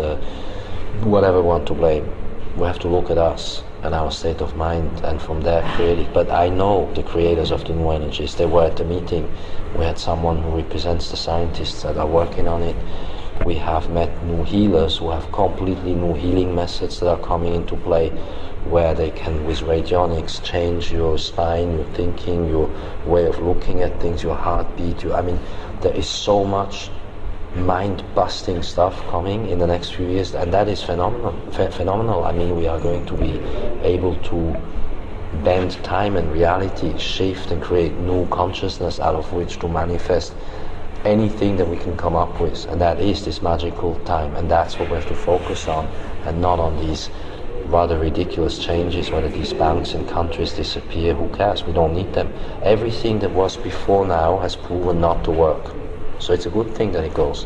whatever we want to blame. We have to look at us and our state of mind, and from there create it. But I know the creators of the new energies. They were at the meeting. We had someone who represents the scientists that are working on it. We have met new healers who have completely new healing methods that are coming into play, where they can, with radionics, change your spine, your thinking, your way of looking at things, your heartbeat. There is so much mind-busting stuff coming in the next few years, and that is phenomenal. We are going to be able to bend time and reality, shift and create new consciousness out of which to manifest anything that we can come up with, and that is this magical time, and that's what we have to focus on, and not on these rather ridiculous changes, whether these banks and countries disappear. Who cares? We don't need them. Everything that was before now has proven not to work, so it's a good thing that it goes.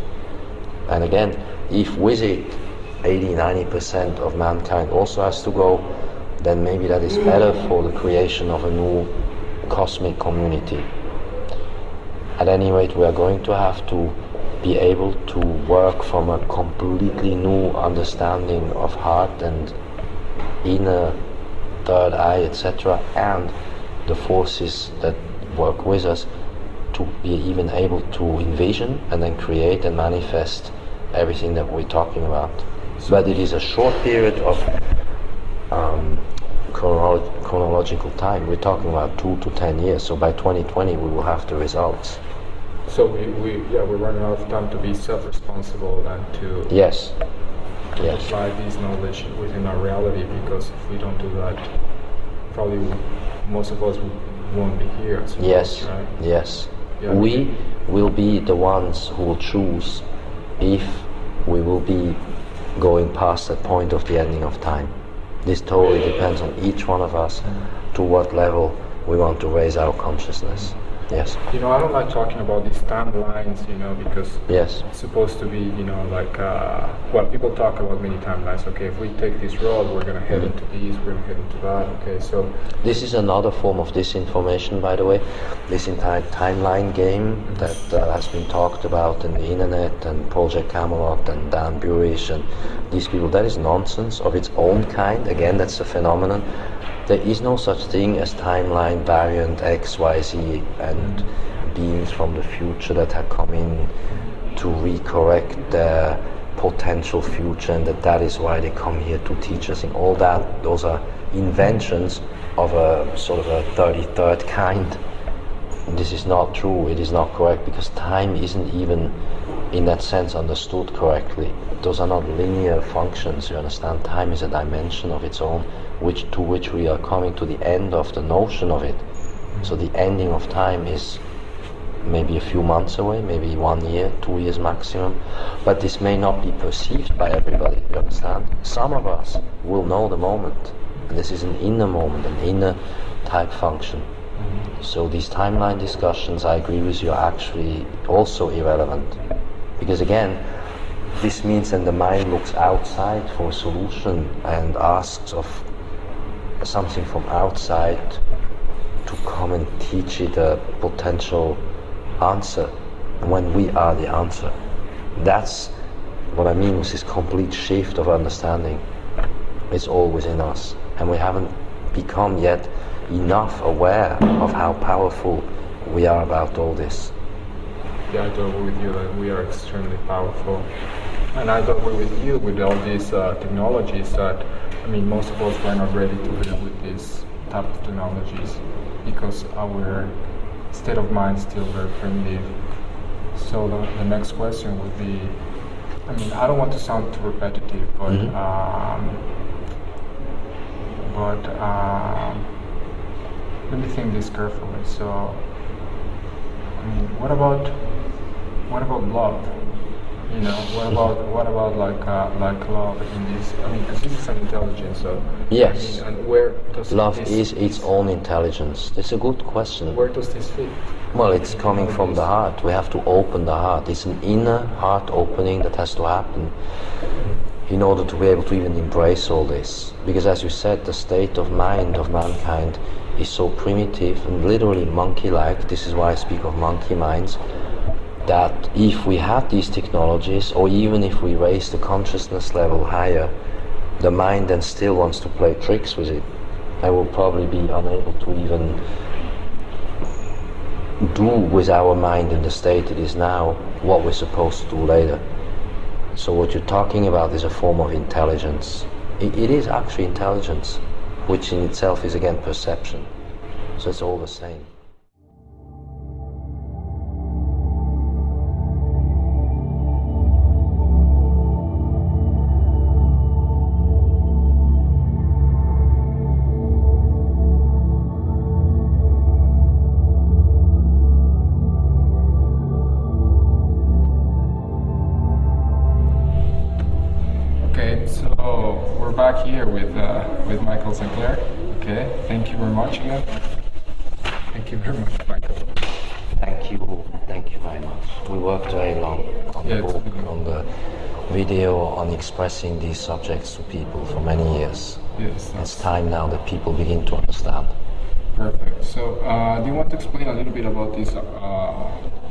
And again, if with it 80-90% of mankind also has to go, then maybe that is better for the creation of a new cosmic community. At any rate, we are going to have to be able to work from a completely new understanding of heart and inner third eye, etc., and the forces that work with us, to be even able to envision and then create and manifest everything that we're talking about. But it is a short period of chronological time. We're talking about 2 to 10 years, so by 2020 we will have the results. So we're running out of time to be self-responsible and to Yes. apply this knowledge within our reality, because if we don't do that, probably most of us won't be here. As well, Yes, right? yes. Yeah. We will be the ones who will choose if we will be going past that point of the ending of time. This totally depends on each one of us, to what level we want to raise our consciousness. Yes. I don't like talking about these timelines, because Yes. it's supposed to be, people talk about many timelines. Okay, if we take this road, we're going to head into this, we're going to head into that. Okay, so This is another form of disinformation, by the way. This entire timeline game that has been talked about in the internet, and Project Camelot and Dan Burish and these people, that is nonsense of its own kind. Again, that's a phenomenon. There is no such thing as timeline variant X, Y, Z and beings from the future that have come in to recorrect their potential future, and that is why they come here to teach us. In all that, those are inventions of a sort of a 33rd kind this is not true, it is not correct, because time isn't even in that sense understood correctly. Those are not linear functions, you understand? Time is a dimension of its own, to which we are coming to the end of the notion of it. So the ending of time is maybe a few months away, maybe 1 year, 2 years maximum, but this may not be perceived by everybody, you understand? Some of us will know the moment, and this is an inner moment, an inner type function. So these timeline discussions, I agree with you, are actually also irrelevant. Because again, this means that the mind looks outside for a solution and asks of something from outside to come and teach it a potential answer, when we are the answer. That's what I mean with this complete shift of understanding. It's all within us, and we haven't become yet enough aware of how powerful we are about all this. Yeah, I do agree with you that we are extremely powerful. And I do agree with you with all these technologies that, I mean, most of us were not ready to deal with this type of technologies because our state of mind is still very primitive. So the next question would be, I mean, I don't want to sound too repetitive, but let me think this carefully. So, I mean, what about love? You know, what about like love in this? I mean, because this is an intelligence. So yes, I mean, and where does love this is its own intelligence. It's a good question. Where does this fit? Well, it's coming from the heart. We have to open the heart. It's an inner heart opening that has to happen in order to be able to even embrace all this. Because as you said, the state of mind of mankind is so primitive and literally monkey-like. This is why I speak of monkey minds. That if we had these technologies, or even if we raise the consciousness level higher, the mind then still wants to play tricks with it. I will probably be unable to even do with our mind in the state it is now what we're supposed to do later. So what you're talking about is a form of intelligence. It is actually intelligence, which in itself is again perception. So it's all the same. Back here with Michael St.Clair. Okay, thank you very much again. Thank you very much, Michael. Thank you very much. We worked very long on the book, on the video, on expressing these subjects to people for many years. Yes. It's time now that people begin to understand. Perfect. So, do you want to explain a little bit about this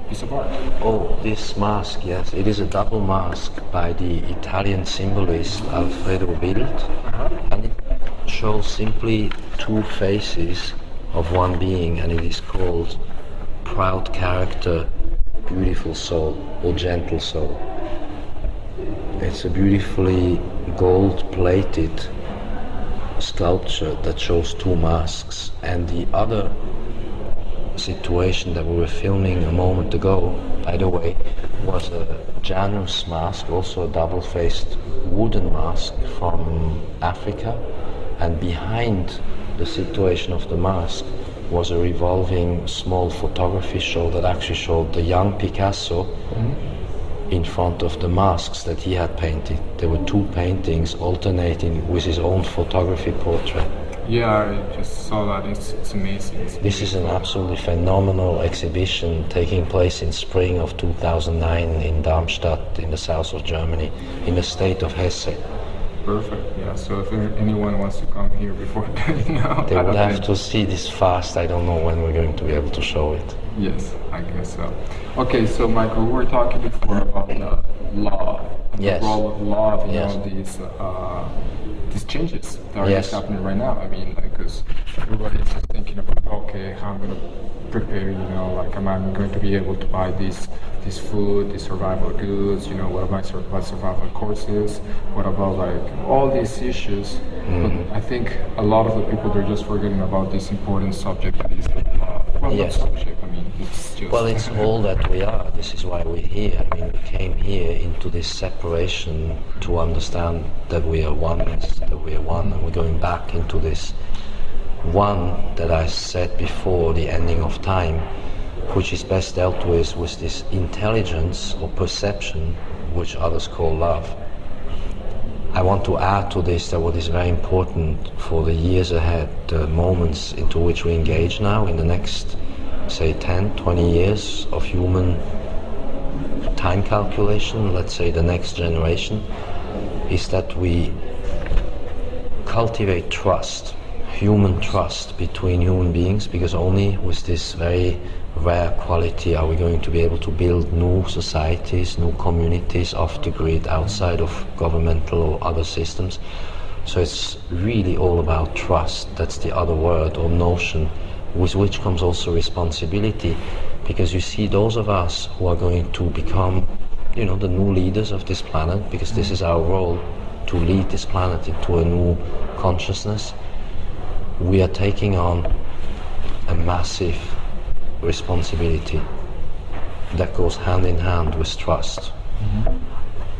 piece of art? Oh, this mask, yes. It is a double mask by the Italian symbolist Alfredo Bild, and it shows simply two faces of one being, and it is called Proud Character, Beautiful Soul, or Gentle Soul. It's a beautifully gold-plated sculpture that shows two masks, and the other situation that we were filming a moment ago, by the way, was a Janus mask, also a double-faced wooden mask from Africa, and behind the situation of the mask was a revolving small photography show that actually showed the young Picasso in front of the masks that he had painted. There were two paintings alternating with his own photography portrait. Yeah, I just saw that. It's amazing. This is an absolutely phenomenal exhibition taking place in spring of 2009 in Darmstadt, in the south of Germany, in the state of Hesse. Perfect, yeah. So if anyone wants to come here before then, they will have to see this fast. I don't know when we're going to be able to show it. Yes, I guess so. Okay, so Michael, we were talking before about love. Yes. The role of love in all these changes that are just happening right now. I mean, because everybody's just thinking about, okay, how I'm going to prepare, like, am I going to be able to buy this food, these survival goods, what about survival courses, what about, like, all these issues. But I think a lot of the people, they're just forgetting about this important subject that is love. Well, not subject, I mean, just... Well, it's all that we are. This is why we're here. I mean, we came here into this separation to understand that we are oneness, that we are one, and we're going back into this one that I said before, the ending of time, which is best dealt with this intelligence or perception, which others call love. I want to add to this that what is very important for the years ahead, the moments into which we engage now, in the next, say, 10, 20 years of human time calculation, let's say the next generation, is that we cultivate trust, human trust between human beings, because only with this very rare quality are we going to be able to build new societies, new communities off the grid, outside of governmental or other systems. So it's really all about trust. That's the other word or notion, with which comes also responsibility, because you see those of us who are going to become, the new leaders of this planet, because this is our role, to lead this planet into a new consciousness. We are taking on a massive responsibility that goes hand in hand with trust,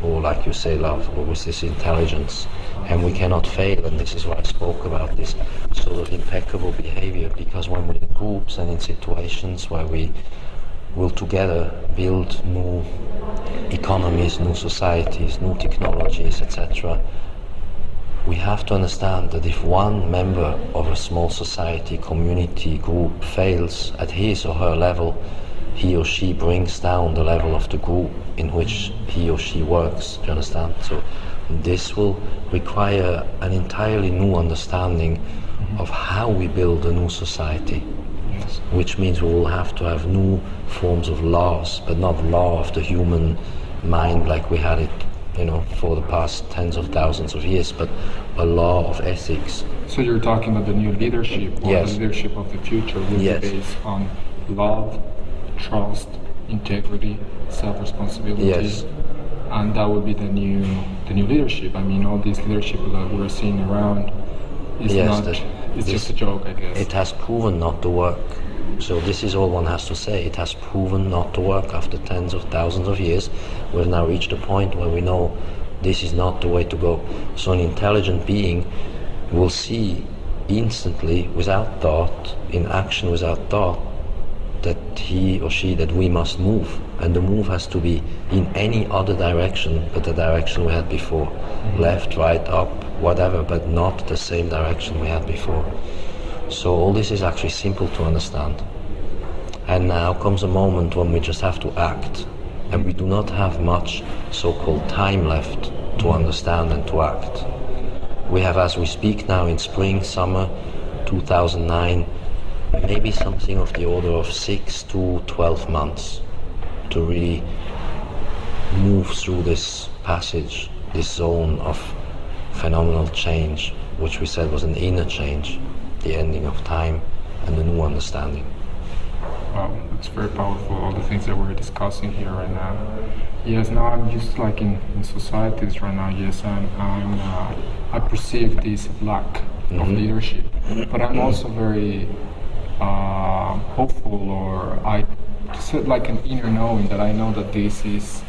or like you say, love, or with this intelligence, and we cannot fail. And this is why I spoke about this sort of impeccable behavior, because when we're in groups and in situations where we will together build new economies, new societies, new technologies, etc., we have to understand that if one member of a small society, community, group fails at his or her level, he or she brings down the level of the group in which he or she works. Do you understand? So this will require an entirely new understanding of how we build a new society, which means we will have to have new forms of laws, but not law of the human mind like we had it for the past tens of thousands of years, but a law of ethics. So you're talking about the new leadership, or yes. The leadership of the future will yes. be based on love, trust, integrity, self-responsibility, yes. and that will be the new leadership. I mean, all this leadership that we're seeing around is it's just a joke, I guess. It has proven not to work. So this is all one has to say. It has proven not to work after tens of thousands of years. We've now reached a point where we know this is not the way to go. So an intelligent being will see instantly, without thought, in action without thought, that he or she, that we must move. And the move has to be in any other direction but the direction we had before. Left, right, up, whatever, but not the same direction we had before. So all this is actually simple to understand. And now comes a moment when we just have to act. And we do not have much so-called time left to understand and to act. We have, as we speak now, in spring, summer 2009, maybe something of the order of 6 to 12 months to really move through this passage, this zone of phenomenal change, which we said was an inner change, the ending of time and the new understanding. Wow, it's very powerful, all the things that we're discussing here right now. Yes, now I'm just like in societies right now, yes, I perceive this lack of leadership, but I'm also very hopeful, or I just like an inner knowing that I know that this is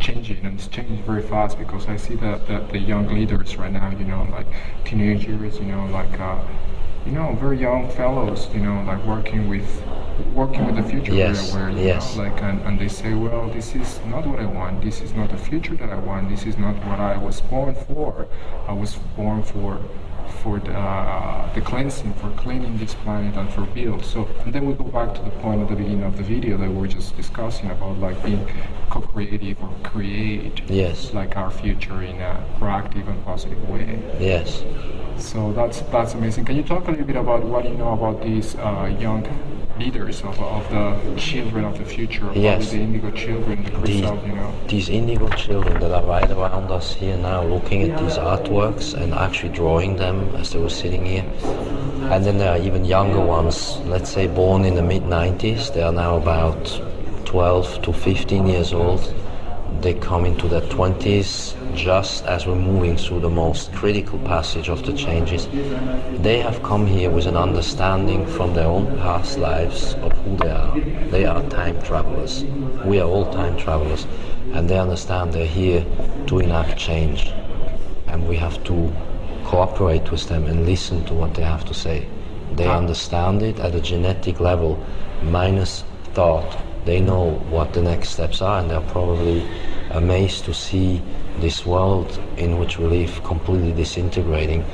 changing, and it's changing very fast, because I see that the young leaders right now, like teenagers, very young fellows, like working with the future yes, very aware, yes. and they say, well, this is not what I want, this is not the future that I want, this is not what I was born for. I was born for the cleansing, for cleaning this planet and for build. So, and then we go back to the point at the beginning of the video that we were just discussing about like being co-creative or create like our future in a proactive and positive way. Yes. So that's amazing. Can you talk a little bit about what you know about these young leaders of the children of the future, about the indigo children, the crystal, These indigo children that are right around us here now, looking at these artworks and actually drawing them as they were sitting here. And then there are even younger ones, let's say born in the mid-90s. They are now about 12 to 15 years old. they come into their 20s, just as we're moving through the most critical passage of the changes. They have come here with an understanding from their own past lives of who they are. They are time travelers. We are all time travelers, and they understand they're here to enact change, and we have to cooperate with them and listen to what they have to say. They understand it at a genetic level, minus thought. They know what the next steps are, and they're probably amazed to see this world in which we live completely disintegrating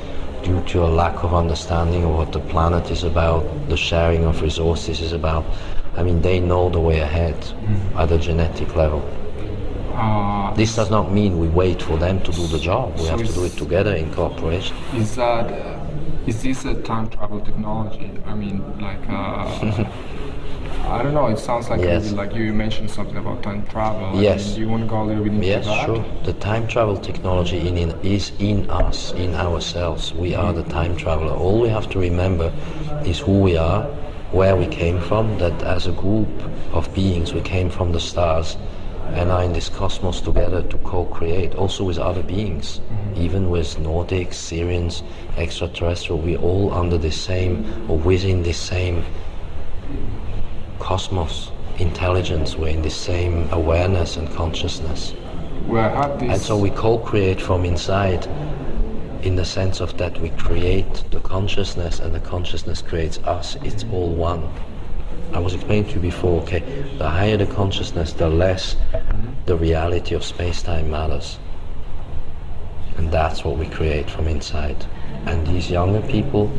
due to a lack of understanding of what the planet is about, the sharing of resources is about. I mean, they know the way ahead at a genetic level. This does not mean we wait for them to do the job. We have to do it together in cooperation. Is this a time travel technology? I mean, like, I don't know, it sounds like Yes. like you mentioned something about time travel. Yes. I mean, do you want to go a little bit into Yes, that? sure. The time travel technology is in us, in ourselves. We are the time traveler. All we have to remember is who we are, where we came from, that as a group of beings we came from the stars and are in this cosmos together to co-create, also with other beings, even with Nordics, Syrians, extraterrestrial. We're all under the same, or within the same cosmos, intelligence. We're in the same awareness and consciousness. Well, I had this... And so we co-create from inside, in the sense of that we create the consciousness and the consciousness creates us. It's all one. I was explaining to you before, okay, the higher the consciousness, the less the reality of space-time matters. And that's what we create from inside. And these younger people,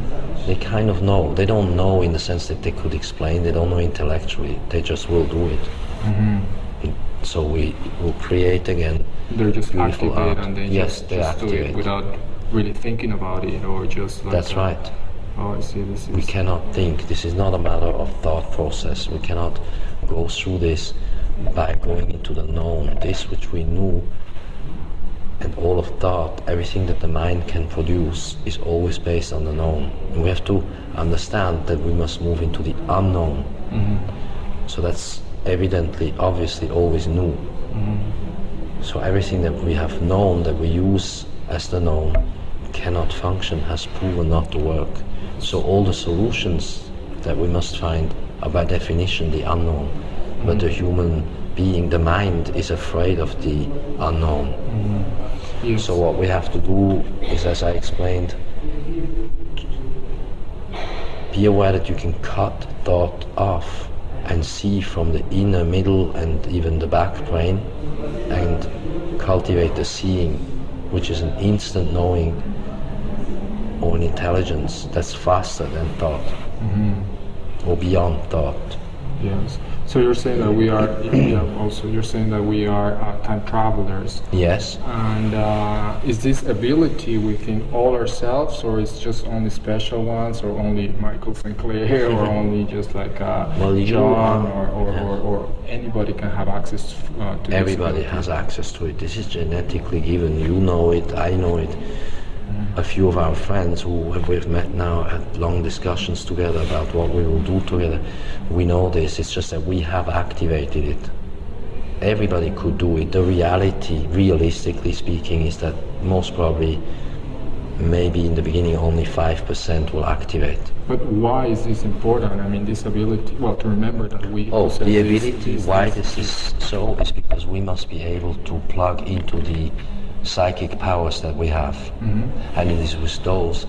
they kind of know. They don't know in the sense that they could explain, they don't know intellectually, they just will do it. So we will create again. They're just beautiful activate art. and they Yes, just they do activate. it without really thinking about it, or just like... That's right. Oh, I see, this is... We cannot think. This is not a matter of thought process. We cannot go through this by going into the known. This which we knew, and all of thought, everything that the mind can produce, is always based on the known. And we have to understand that we must move into the unknown. So that's evidently, obviously, always new. So everything that we have known, that we use as the known, cannot function, has proven not to work. So all the solutions that we must find are by definition the unknown. But the human being, the mind, is afraid of the unknown. Yes. So what we have to do is, as I explained, be aware that you can cut thought off and see from the inner, middle and even the back brain, and cultivate the seeing, which is an instant knowing or an intelligence that's faster than thought, or beyond thought. Yes. So you're saying that we are, also you're saying that we are time travelers. Yes. And is this ability within all ourselves, or is just only special ones, or only Michael St.Clair, or only just like John, or anybody can have access to this Everybody ability? has access to it. This is genetically given. You know it, I know it. A few of our friends who we've met now had long discussions together about what we will do together. We know this, it's just that we have activated it. Everybody could do it. The reality, realistically speaking, is that most probably, maybe in the beginning, only 5% will activate. But why is this important? I mean, this ability, well, to remember that we possess The this- ability, why this is so, is because we must be able to plug into the psychic powers that we have. And it is with those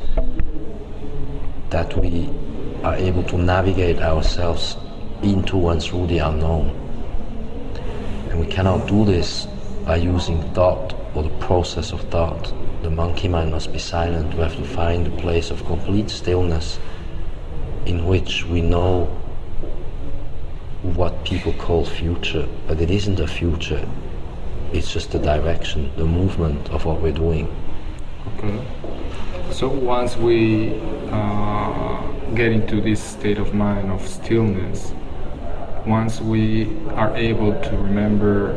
that we are able to navigate ourselves into and through the unknown. And we cannot do this by using thought or the process of thought. The monkey mind must be silent. We have to find a place of complete stillness in which we know what people call future, but it isn't a future. It's just the direction, the movement of what we're doing. Okay. So once we get into this state of mind of stillness, once we are able to remember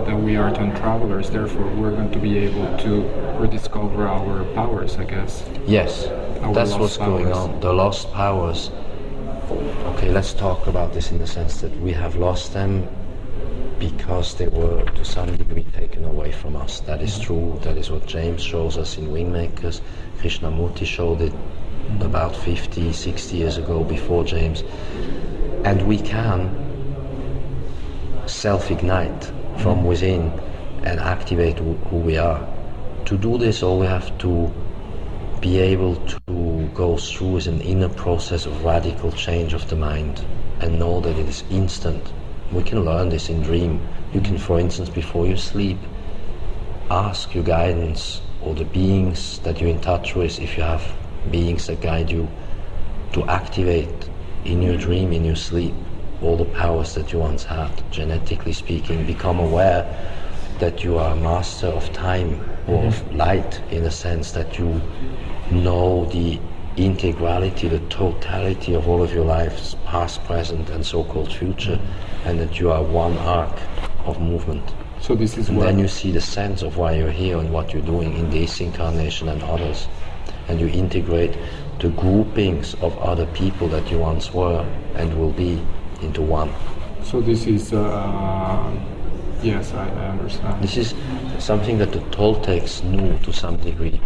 that we are time travelers, therefore we're going to be able to rediscover our powers, I guess. Yes, Our that's lost what's going powers. on. The lost powers. Okay, let's talk about this in the sense that we have lost them because they were to some degree taken away from us. That is true. That is what James shows us in WingMakers. Krishnamurti showed it about 50, 60 years ago before James. And we can self-ignite from within and activate who we are. To do this, all we have to be able to go through is an inner process of radical change of the mind and know that it is instant. We can learn this in dream. You can, for instance, before you sleep, ask your guidance or the beings that you're in touch with, if you have beings that guide you, to activate in your dream, in your sleep, all the powers that you once had, genetically speaking. Become aware that you are a master of time or of light, in a sense that you know the integrality, the totality of all of your lives, past, present, and so-called future, and that you are one arc of movement. So this is and what... then you see the sense of why you're here and what you're doing in this incarnation and others. And you integrate the groupings of other people that you once were and will be into one. So this is... yes, I understand. This is something that the Toltecs knew to some degree.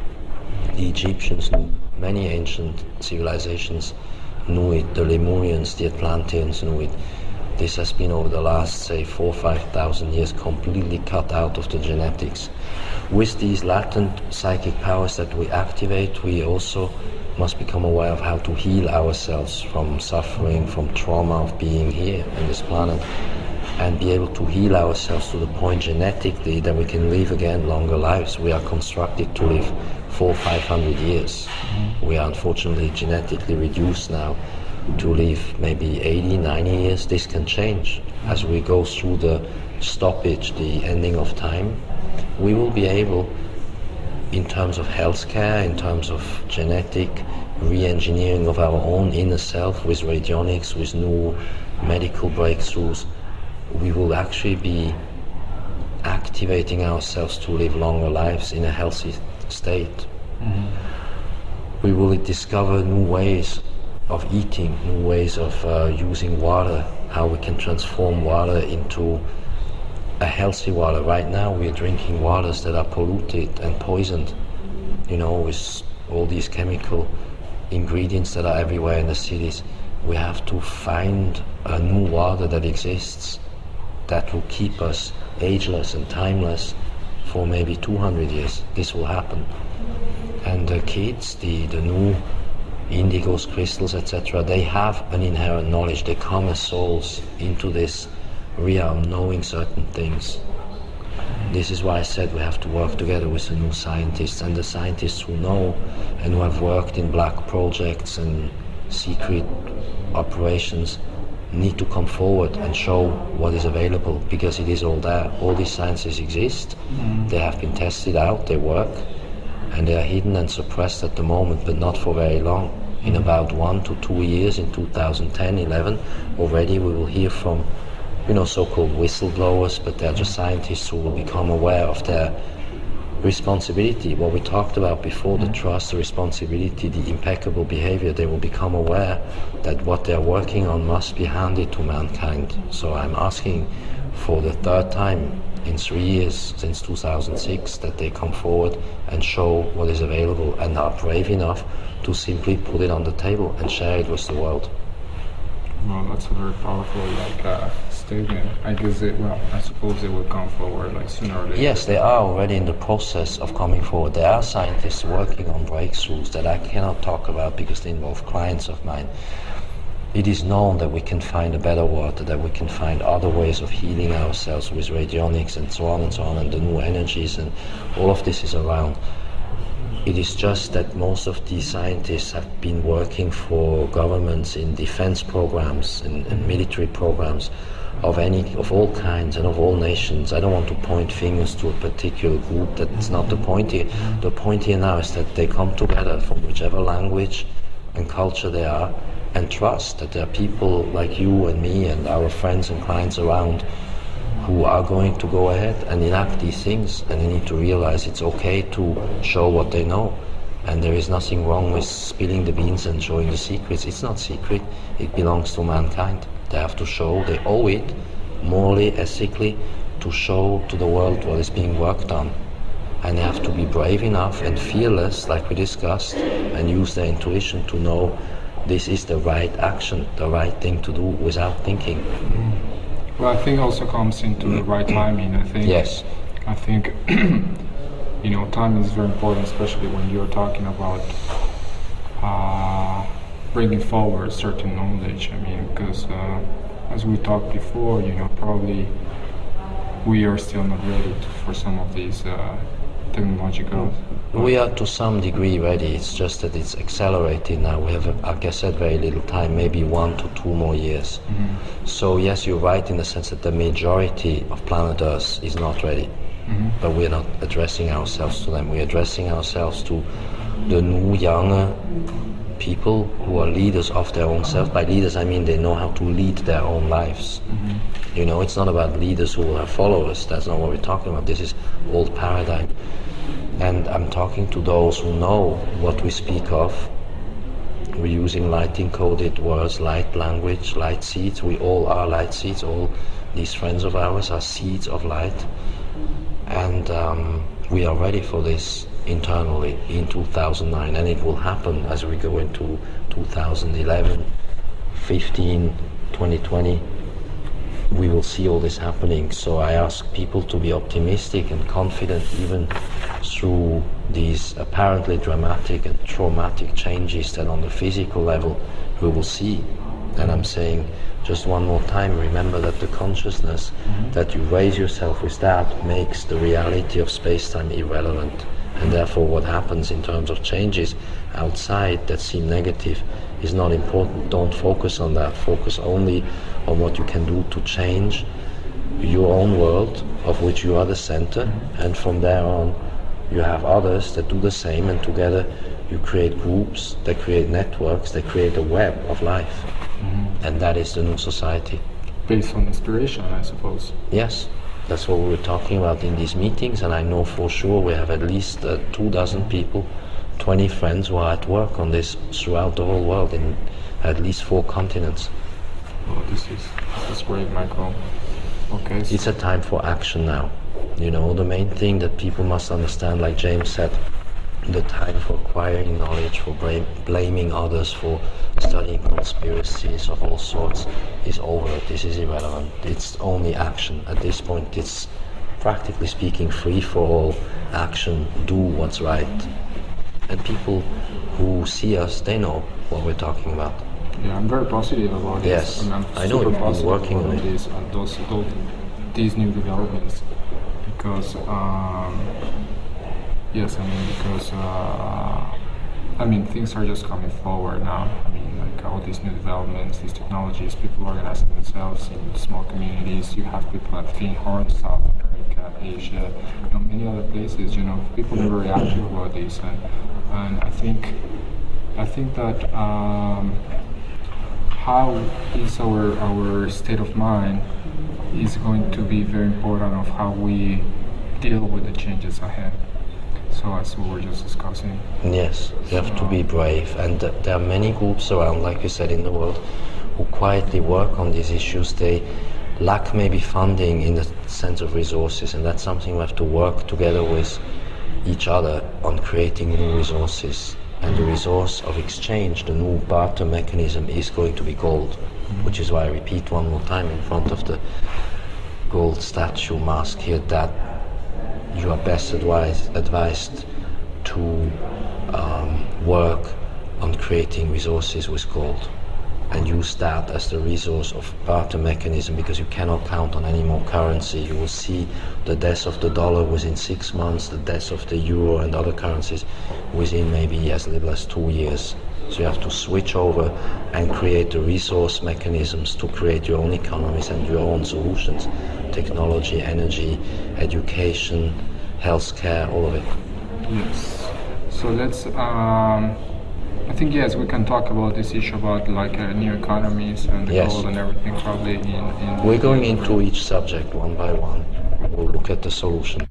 The Egyptians knew. Many ancient civilizations knew it. The Lemurians, the Atlanteans knew it. This has been over the last, say, 4,000 or 5,000 years completely cut out of the genetics. With these latent psychic powers that we activate, we also must become aware of how to heal ourselves from suffering, from trauma of being here on this planet, and be able to heal ourselves to the point genetically that we can live again longer lives. We are constructed to live 400 or 500 years. We are unfortunately genetically reduced now to live maybe 80, 90 years. This can change. As we go through the stoppage, the ending of time, we will be able, in terms of healthcare, in terms of genetic re-engineering of our own inner self, with radionics, with new medical breakthroughs, we will actually be activating ourselves to live longer lives in a healthy state. We will discover new ways of eating, new ways of using water, how we can transform water into a healthy water. Right now we are drinking waters that are polluted and poisoned, with all these chemical ingredients that are everywhere in the cities. We have to find a new water that exists that will keep us ageless and timeless for maybe 200 years. This will happen. And the kids, the new indigos, crystals, etc., they have an inherent knowledge. They come as souls into this realm knowing certain things. This is why I said we have to work together with the new scientists, and the scientists who know and who have worked in black projects and secret operations need to come forward and show what is available, because it is all there. All these sciences exist. They have been tested out, they work, and they are hidden and suppressed at the moment, but not for very long. In about 1 to 2 years, in 2010, 11, already we will hear from so-called whistleblowers, but they're just scientists who will become aware of their responsibility, what we talked about before, the trust, the responsibility, the impeccable behavior. They will become aware that what they're working on must be handed to mankind. So I'm asking for the 3rd time in 3 years, since 2006, that they come forward and show what is available and are brave enough to simply put it on the table and share it with the world. Well, that's a very powerful statement. I suppose they will come forward sooner or later. Yes, they are already in the process of coming forward. There are scientists working on breakthroughs that I cannot talk about because they involve clients of mine. It is known that we can find a better water, that we can find other ways of healing ourselves with radionics and so on, and the new energies, and all of this is around. It is just that most of these scientists have been working for governments in defense programs and military programs of all kinds and of all nations. I don't want to point fingers to a particular group. That's not the point here. The point here now is that they come together from whichever language and culture they are, and trust that there are people like you and me and our friends and clients around who are going to go ahead and enact these things, and they need to realize it's okay to show what they know, and there is nothing wrong with spilling the beans and showing the secrets. It's not secret, it belongs to mankind. They have to show, they owe it morally, ethically, to show to the world what is being worked on. And they have to be brave enough and fearless, like we discussed, and use their intuition to know this is the right action, the right thing to do without thinking. Well, I think also comes into the right timing. Yes. I think time is very important, especially when you're talking about bringing forward certain knowledge. I mean, because as we talked before, probably we are still not ready for some of these technological. We are to some degree ready. It's just that it's accelerated now. We have, like I said, very little time, maybe 1 to 2 more years. So yes, you're right in the sense that the majority of planet Earth is not ready. But we're not addressing ourselves to them. We're addressing ourselves to the new, younger people who are leaders of their own self. By leaders, I mean they know how to lead their own lives. It's not about leaders who will have followers. That's not what we're talking about. This is old paradigm. And I'm talking to those who know what we speak of. We're using light-encoded words, light language, light seeds. We all are light seeds. All these friends of ours are seeds of light. And we are ready for this internally in 2009. And it will happen as we go into 2011, 15, 2020. We will see all this happening. So I ask people to be optimistic and confident even through these apparently dramatic and traumatic changes that on the physical level we will see. And I'm saying just one more time, remember that the consciousness that you raise yourself with that makes the reality of space-time irrelevant. And therefore what happens in terms of changes outside that seem negative is not important. Don't focus on that. Focus only on what you can do to change your own world, of which you are the center, and from there on you have others that do the same, and together you create groups, that create networks, that create a web of life. And that is the new society. Based on inspiration, I suppose. Yes, that's what we were talking about in these meetings, and I know for sure we have at least 24 people, 20 friends who are at work on this throughout the whole world in at least 4 continents. Oh, this is great, Michael. Okay. It's a time for action now. The main thing that people must understand, like James said, the time for acquiring knowledge, for blaming others, for studying conspiracies of all sorts is over. This is irrelevant. It's only action. At this point, it's practically speaking free for all action. Do what's right. And people who see us, they know what we're talking about. Yeah, I'm very positive about this. Yes, I know you've been working on it. These new developments, because things are just coming forward now. Like all these new developments, these technologies, people organizing themselves in small communities. You have people at Finhorn, South America, Asia, many other places. People are very active about this, and I think that how is our state of mind is going to be very important of how we deal with the changes ahead. So as we were just discussing. Yes, you have to be brave, and there are many groups around, like you said, in the world who quietly work on these issues. They lack maybe funding in the sense of resources, and that's something we have to work together with each other on creating new resources. And the resource of exchange, the new barter mechanism, is going to be gold, which is why I repeat one more time in front of the gold statue mask here that you are best advised to work on creating resources with gold and use that as the resource of barter mechanism, because you cannot count on any more currency. You will see the death of the dollar within 6 months, the death of the euro and other currencies within maybe as little as 2 years. So you have to switch over and create the resource mechanisms to create your own economies and your own solutions. Technology, energy, education, healthcare, all of it. Yes. So let's I think yes, we can talk about this issue about like new economies and the gold and everything probably in we're going into each subject one by one. We'll look at the solution.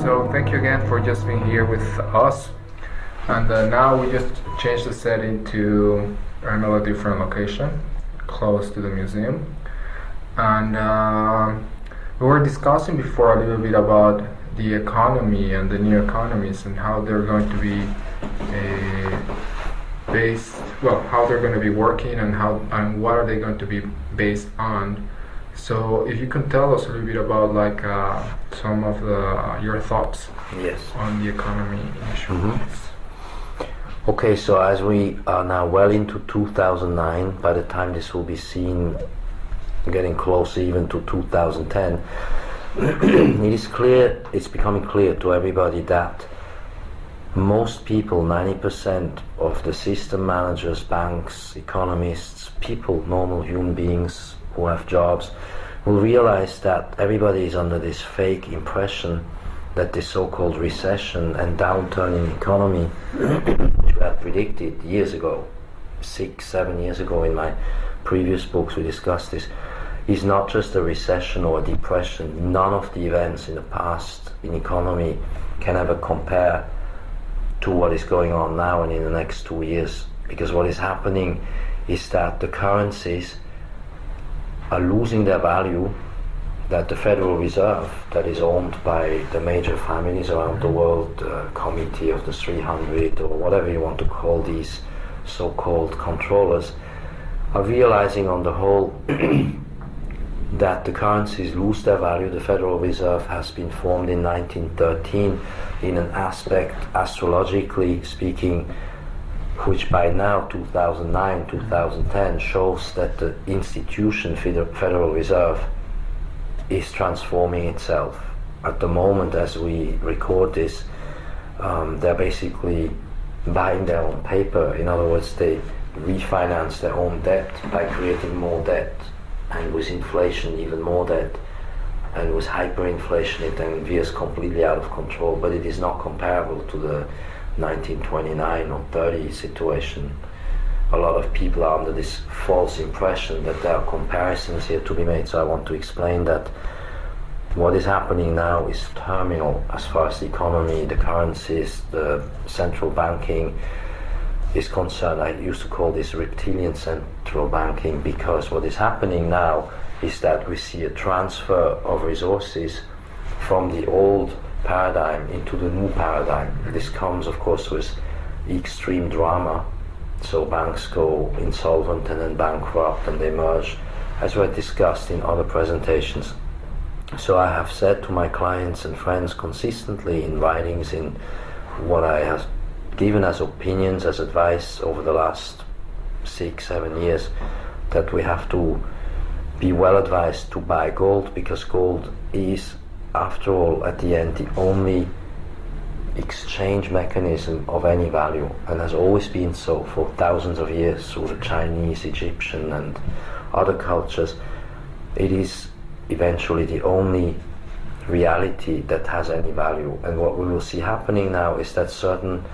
So thank you again for just being here with us. And now we just changed the setting to another different location, close to the museum. And we were discussing before a little bit about the economy and the new economies and how they're going to be how they're going to be working and what are they going to be based on. So if you can tell us a little bit about some of your thoughts on the economy initially. Okay, so as we are now well into 2009, by the time this will be seen, getting closer even to 2010, it's becoming clear to everybody that most people, 90% of the system managers, banks, economists, people, normal human beings who have jobs, will realize that everybody is under this fake impression that the so-called recession and downturn in economy, which we had predicted years ago, 6-7 years ago in my previous books we discussed this, is not just a recession or a depression. None of the events in the past in economy can ever compare to what is going on now and in the next 2 years, because what is happening is that the currencies are losing their value, that the Federal Reserve, that is owned by the major families around the world, Committee of the 300 or whatever you want to call these so-called controllers, are realizing on the whole that the currencies lose their value. The Federal Reserve has been formed in 1913 in an aspect, astrologically speaking, which by now, 2009, 2010, shows that the institution Federal Reserve is transforming itself. At the moment as we record this, they're basically buying their own paper. In other words, they refinance their own debt by creating more debt, and with inflation even more debt, and with hyperinflation it then veers completely out of control. But it is not comparable to the 1929 or 30 situation. A lot of people are under this false impression that there are comparisons here to be made, so I want to explain that what is happening now is terminal as far as the economy, the currencies, the central banking is concerned. I used to call this reptilian central banking, because what is happening now is that we see a transfer of resources from the old paradigm into the new paradigm. This comes, of course, with extreme drama. So banks go insolvent and then bankrupt and they merge, as we discussed in other presentations. So I have said to my clients and friends consistently in writings, in what I have given as opinions, as advice over the last 6-7 years, that we have to be well advised to buy gold, because gold is, after all, at the end, the only exchange mechanism of any value, and has always been so for thousands of years through the Chinese, Egyptian and other cultures. It is eventually the only reality that has any value. And what we will see happening now is that certain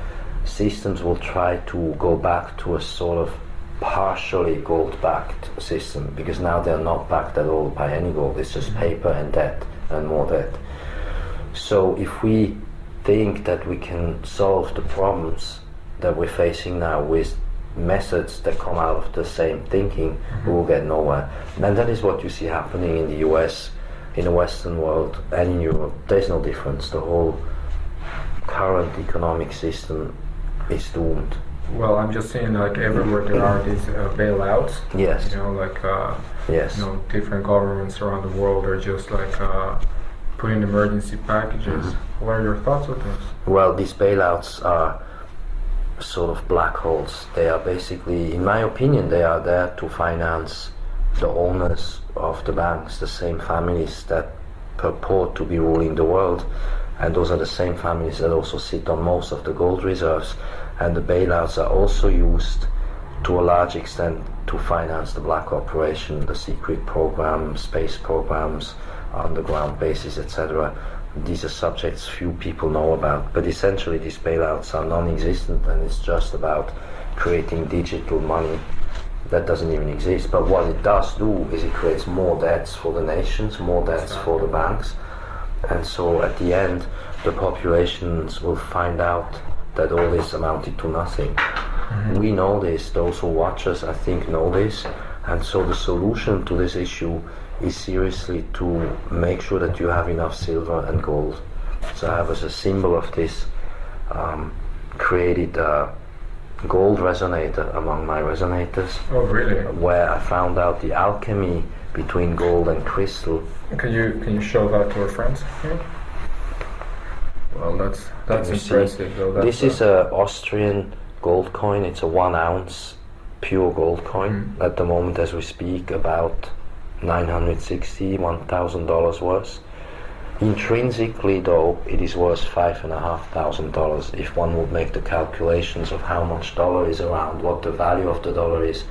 systems will try to go back to a sort of partially gold-backed system, because now they're not backed at all by any gold. It's just paper and debt and more debt. So if we think that we can solve the problems that we're facing now with methods that come out of the same thinking, we will get nowhere. And that is what you see happening in the US, in the Western world, and in Europe. There's no difference. The whole current economic system is doomed. Well, I'm just saying, everywhere there are these bailouts. Yes. Yes. Different governments around the world are just putting emergency packages. What are your thoughts on this? Well, these bailouts are sort of black holes. They are basically, in my opinion, they are there to finance the owners of the banks, the same families that purport to be ruling the world, and those are the same families that also sit on most of the gold reserves. And the bailouts are also used to a large extent to finance the black operation, the secret program, space programs, underground bases, etc. These are subjects few people know about, but essentially these bailouts are non-existent, and it's just about creating digital money that doesn't even exist. But what it does do is it creates more debts for the nations, more debts for the banks, And so at the end, the populations will find out that all this amounted to nothing. We know this, those who watch us, I think, know this. And so the solution to this issue is seriously to make sure that you have enough silver and gold. So I have, as a symbol of this, created a gold resonator among my resonators. Oh, really? Where I found out the alchemy between gold and crystal. Can you show that to our friends here? Well, that's impressive. Though. This is an Austrian gold coin. It's a 1 ounce pure gold coin. At the moment, as we speak, about $960,000 worth. Intrinsically, though, it is worth $5,500 if one would make the calculations of how much dollar is around, what the value of the dollar is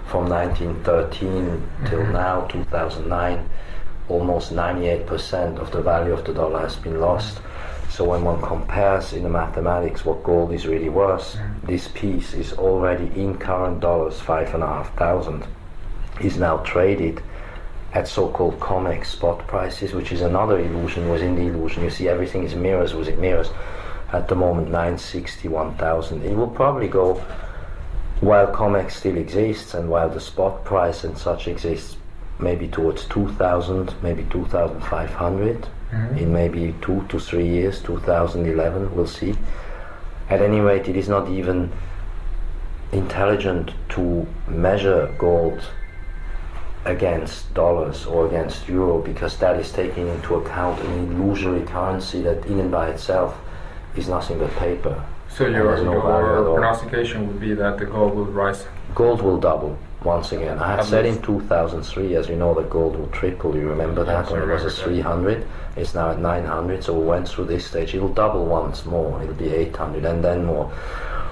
from 1913 till now, 2009. Almost 98% of the value of the dollar has been lost. So when one compares in the mathematics what gold is really worth, this piece is already in current dollars, 5,500, is now traded at so-called COMEX spot prices, which is another illusion within the illusion. You see, everything is mirrors within mirrors. At the moment, 961,000. It will probably go, while COMEX still exists and while the spot price and such exists, maybe towards 2,000, maybe 2,500 in maybe 2 to 3 years, 2011, we'll see. At any rate, it is not even intelligent to measure gold against dollars or against euro, because that is taking into account an illusory currency that in and by itself is nothing but paper. So your pronunciation would be that the gold will rise? Gold will double once again. I had said in 2003, as you know, that gold will triple. You remember that? When it was at 300, it's now at 900, so we went through this stage. It will double once more, it'll be 800 and then more.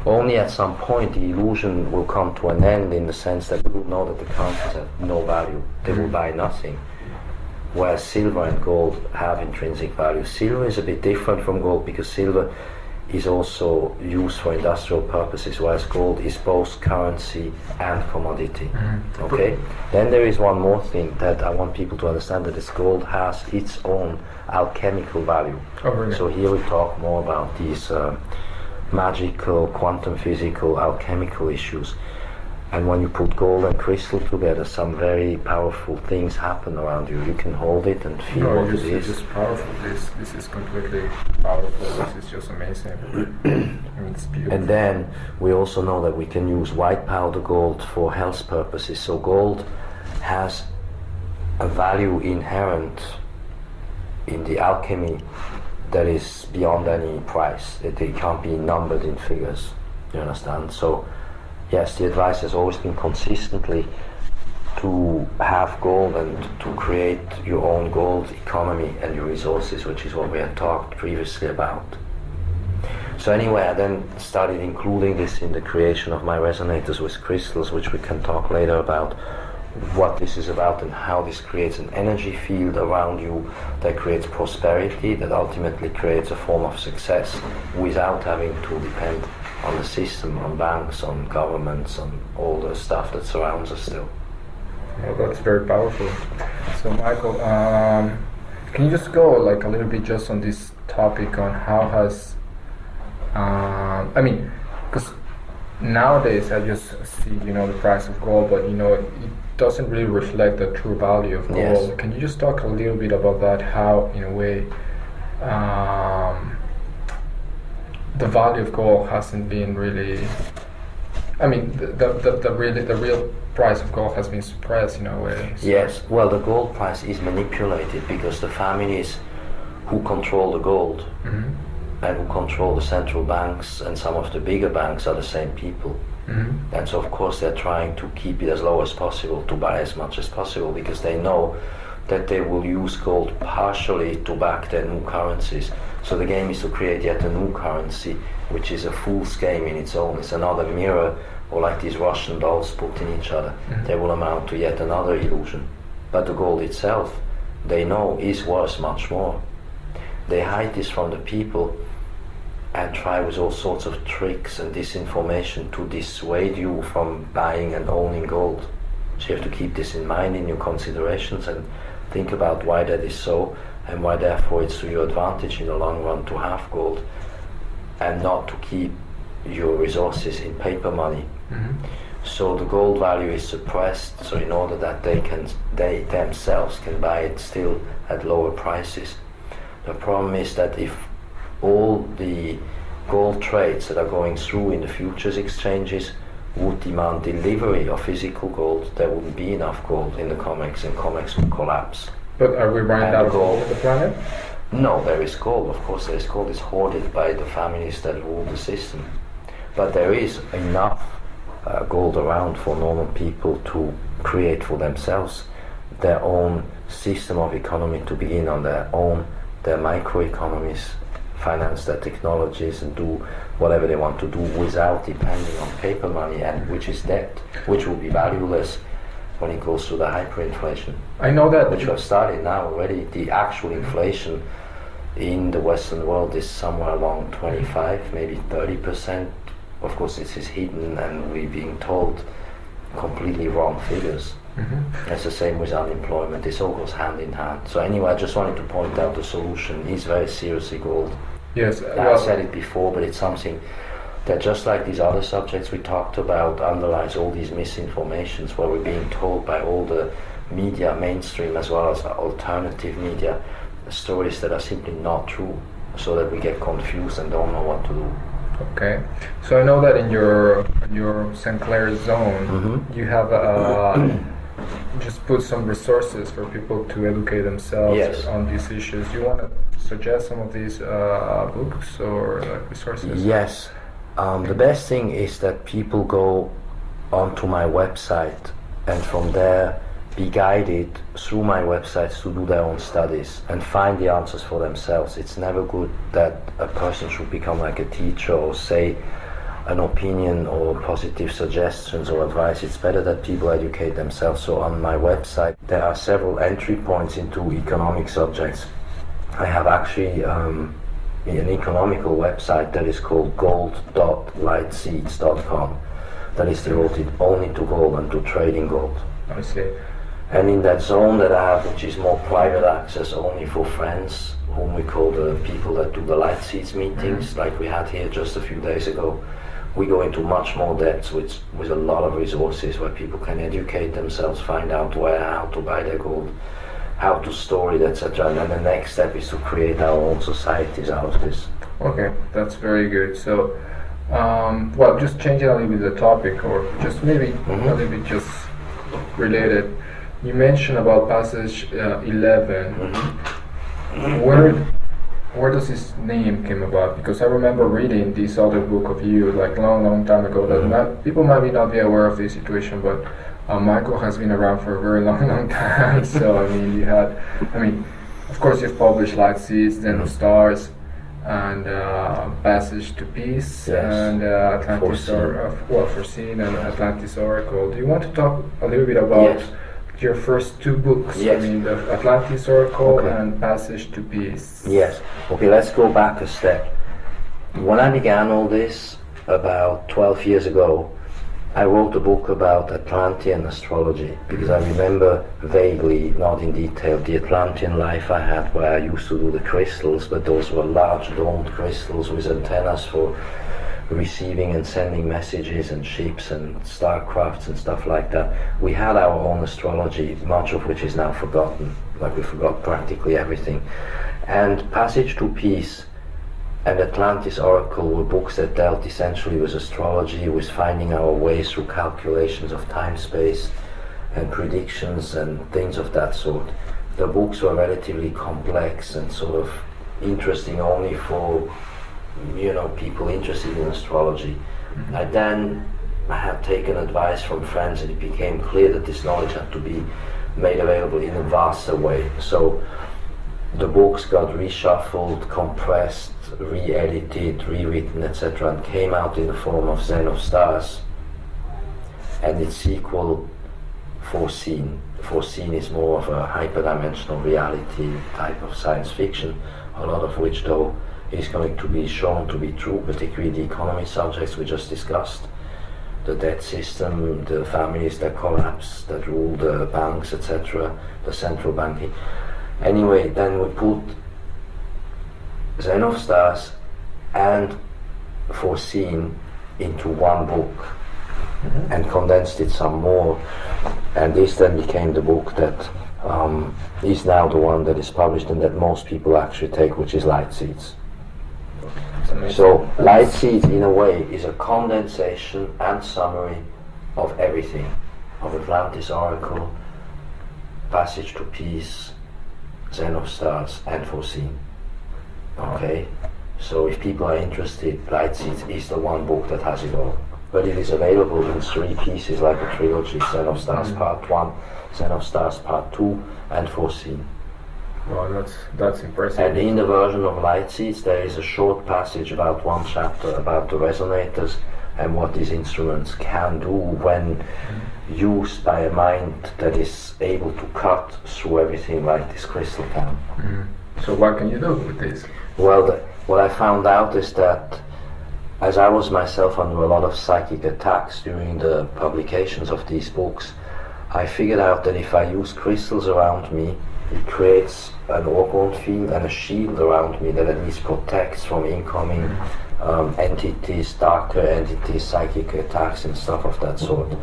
Only at some point the illusion will come to an end, in the sense that we will know that the currencies have no value. They will buy nothing. Whereas silver and gold have intrinsic value. Silver is a bit different from gold, because silver is also used for industrial purposes, whereas gold is both currency and commodity. Okay? Then there is one more thing that I want people to understand, that this gold has its own alchemical value. Oh, really? So here we talk more about these magical, quantum physical, alchemical issues. And when you put gold and crystal together, some very powerful things happen around you. You can hold it and feel what it is. It's just powerful. This is completely powerful. This is just amazing. It's beautiful. And then we also know that we can use white powder gold for health purposes. So gold has a value inherent in the alchemy that is beyond any price. It can't be numbered in figures. You understand? So yes, the advice has always been consistently to have gold and to create your own gold economy and your resources, which is what we had talked previously about. So anyway, I then started including this in the creation of my resonators with crystals, which we can talk later about, what this is about and how this creates an energy field around you that creates prosperity, that ultimately creates a form of success without having to depend on the system, on banks, on governments, on all the stuff that surrounds us still. Well, that's very powerful. So Michael, can you just go like a little bit just on this topic on how has, I mean, because nowadays I just see, the price of gold, but it doesn't really reflect the true value of gold. Yes. Can you just talk a little bit about that, how in a way the value of gold hasn't been really, I mean, the real price of gold has been suppressed in a way. So. Yes, well, the gold price is manipulated because the families who control the gold and who control the central banks and some of the bigger banks are the same people. And so of course they're trying to keep it as low as possible, to buy as much as possible, because they know that they will use gold partially to back their new currencies. So the game is to create yet a new currency, which is a fool's game in its own. It's another mirror, or like these Russian dolls put in each other. They will amount to yet another illusion. But the gold itself, they know, is worth much more. They hide this from the people and try with all sorts of tricks and disinformation to dissuade you from buying and owning gold. So you have to keep this in mind in your considerations and think about why that is so, and why therefore it's to your advantage in the long run to have gold and not to keep your resources in paper money. So the gold value is suppressed, so in order that they themselves can buy it still at lower prices. The problem is that if all the gold trades that are going through in the futures exchanges would demand delivery of physical gold, there wouldn't be enough gold in the COMEX, and COMEX would collapse. But are we running out of gold on the planet? No, there is gold, of course there is gold. It's hoarded by the families that rule the system. But there is enough gold around for normal people to create for themselves their own system of economy, to begin on their own, their microeconomies, finance their technologies and do whatever they want to do without depending on paper money, and which is debt, which will be valueless when it goes through the hyperinflation. I know that. Which has started now already. The actual inflation in the Western world is somewhere along 25, maybe 30%. Of course, this is hidden and we're being told completely wrong figures. It's the same with unemployment. This all goes hand in hand. So anyway, I just wanted to point out the solution is very seriously gold. Yes, I said it before, but it's something that, just like these other subjects we talked about, underlies all these misinformations where we're being told by all the media, mainstream as well as alternative media, stories that are simply not true, so that we get confused and don't know what to do. Okay, so I know that in your St.Clair zone, you have just put some resources for people to educate themselves on these issues. You want to suggest some of these books or resources? Yes. The best thing is that people go onto my website and from there be guided through my websites to do their own studies and find the answers for themselves. It's never good that a person should become like a teacher or say an opinion or positive suggestions or advice. It's better that people educate themselves. So on my website there are several entry points into economic subjects. I have actually an economical website that is called gold.lightseeds.com that is devoted only to gold and to trading gold. I see. And in that zone that I have, which is more private access only for friends, whom we call the people that do the Light Seeds meetings, like we had here just a few days ago, we go into much more depth with a lot of resources where people can educate themselves, find out where, how to buy their gold, how to store it, etc. And then the next step is to create our own societies out of this. Okay, that's very good. So, well, just changing a little bit the topic, or just maybe a little bit just related. You mentioned about passage 11. Where does his name came about? Because I remember reading this other book of you like long time ago. That people might not be aware of this situation, but Michael has been around for a very long time. So I mean, of course you've published Light Seeds, then of Stars, and Passage to Peace, and Atlantis Foreseen and Atlantis Oracle. Do you want to talk a little bit about your first two books? Yes. I mean, the Atlantis Oracle and Passage to Peace. Yes. Okay, let's go back a step. When I began all this about 12 years ago, I wrote a book about Atlantean astrology because I remember vaguely, not in detail, the Atlantean life I had where I used to do the crystals, but those were large domed crystals with antennas for receiving and sending messages and ships and starcrafts and stuff like that. We had our own astrology, much of which is now forgotten, like we forgot practically everything. And Passage to Peace and Atlantis Oracle were books that dealt essentially with astrology, with finding our way through calculations of time, space, and predictions and things of that sort. The books were relatively complex and sort of interesting only for people interested in astrology. I had taken advice from friends, and it became clear that this knowledge had to be made available in a vaster way. So the books got reshuffled, compressed, re-edited, rewritten, etc., and came out in the form of Zen of Stars and its sequel, Foreseen. Foreseen is more of a hyperdimensional reality type of science fiction, a lot of which though is going to be shown to be true, particularly the economy subjects we just discussed, the debt system, the families that collapse, that rule the banks, etc., the central banking. Anyway, then we put Zen of Stars and Foreseen into one book and condensed it some more, and this then became the book that is now the one that is published and that most people actually take, which is Light Seeds. So Light Seeds in a way is a condensation and summary of everything, of Atlantis Oracle, Passage to Peace, Zen of Stars and Foreseen. Okay, so if people are interested, Light Seeds is the one book that has it all. But it is available in 3 pieces, like a trilogy: Zen of Stars Part 1, Zen of Stars Part 2, and Foreseen. Wow, that's impressive. And in the version of Light Seeds, there is a short passage about 1 chapter about the resonators and what these instruments can do when used by a mind that is able to cut through everything like this crystal can. So what can you do with this? Well, what I found out is that as I was myself under a lot of psychic attacks during the publications of these books, I figured out that if I use crystals around me, it creates an orgone field and a shield around me that at least protects from incoming entities, darker entities, psychic attacks and stuff of that sort.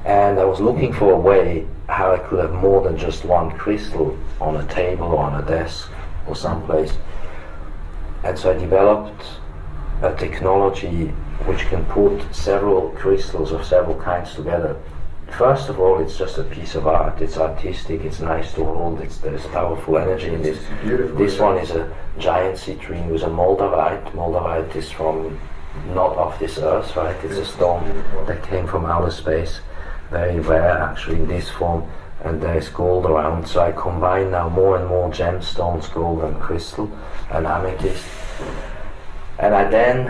And I was looking for a way how I could have more than just one crystal on a table or on a desk or someplace. And so I developed a technology which can put several crystals of several kinds together. First of all, it's just a piece of art. It's artistic, it's nice to hold, there's powerful energy in this. This one is a giant citrine with a moldavite. Moldavite is from not of this earth, right? It's a stone that came from outer space. Very rare actually in this form, and there is gold around. So I combine now more and more gemstones, gold and crystal and amethyst. And I then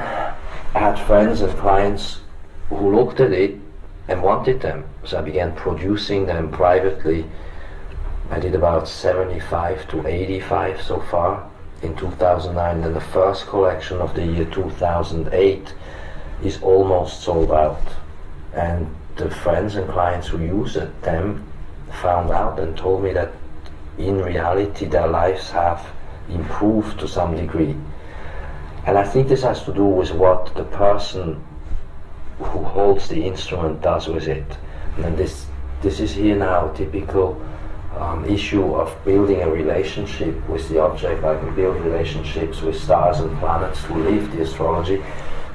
had friends and clients who looked at it and wanted them. So I began producing them privately. I did about 75 to 85 so far in 2009, and the first collection of the year 2008 is almost sold out. And the friends and clients who used them found out and told me that in reality their lives have improved to some degree. And I think this has to do with what the person who holds the instrument does with it. And this is here now a typical issue of building a relationship with the object. Like we build relationships with stars and planets to live the astrology.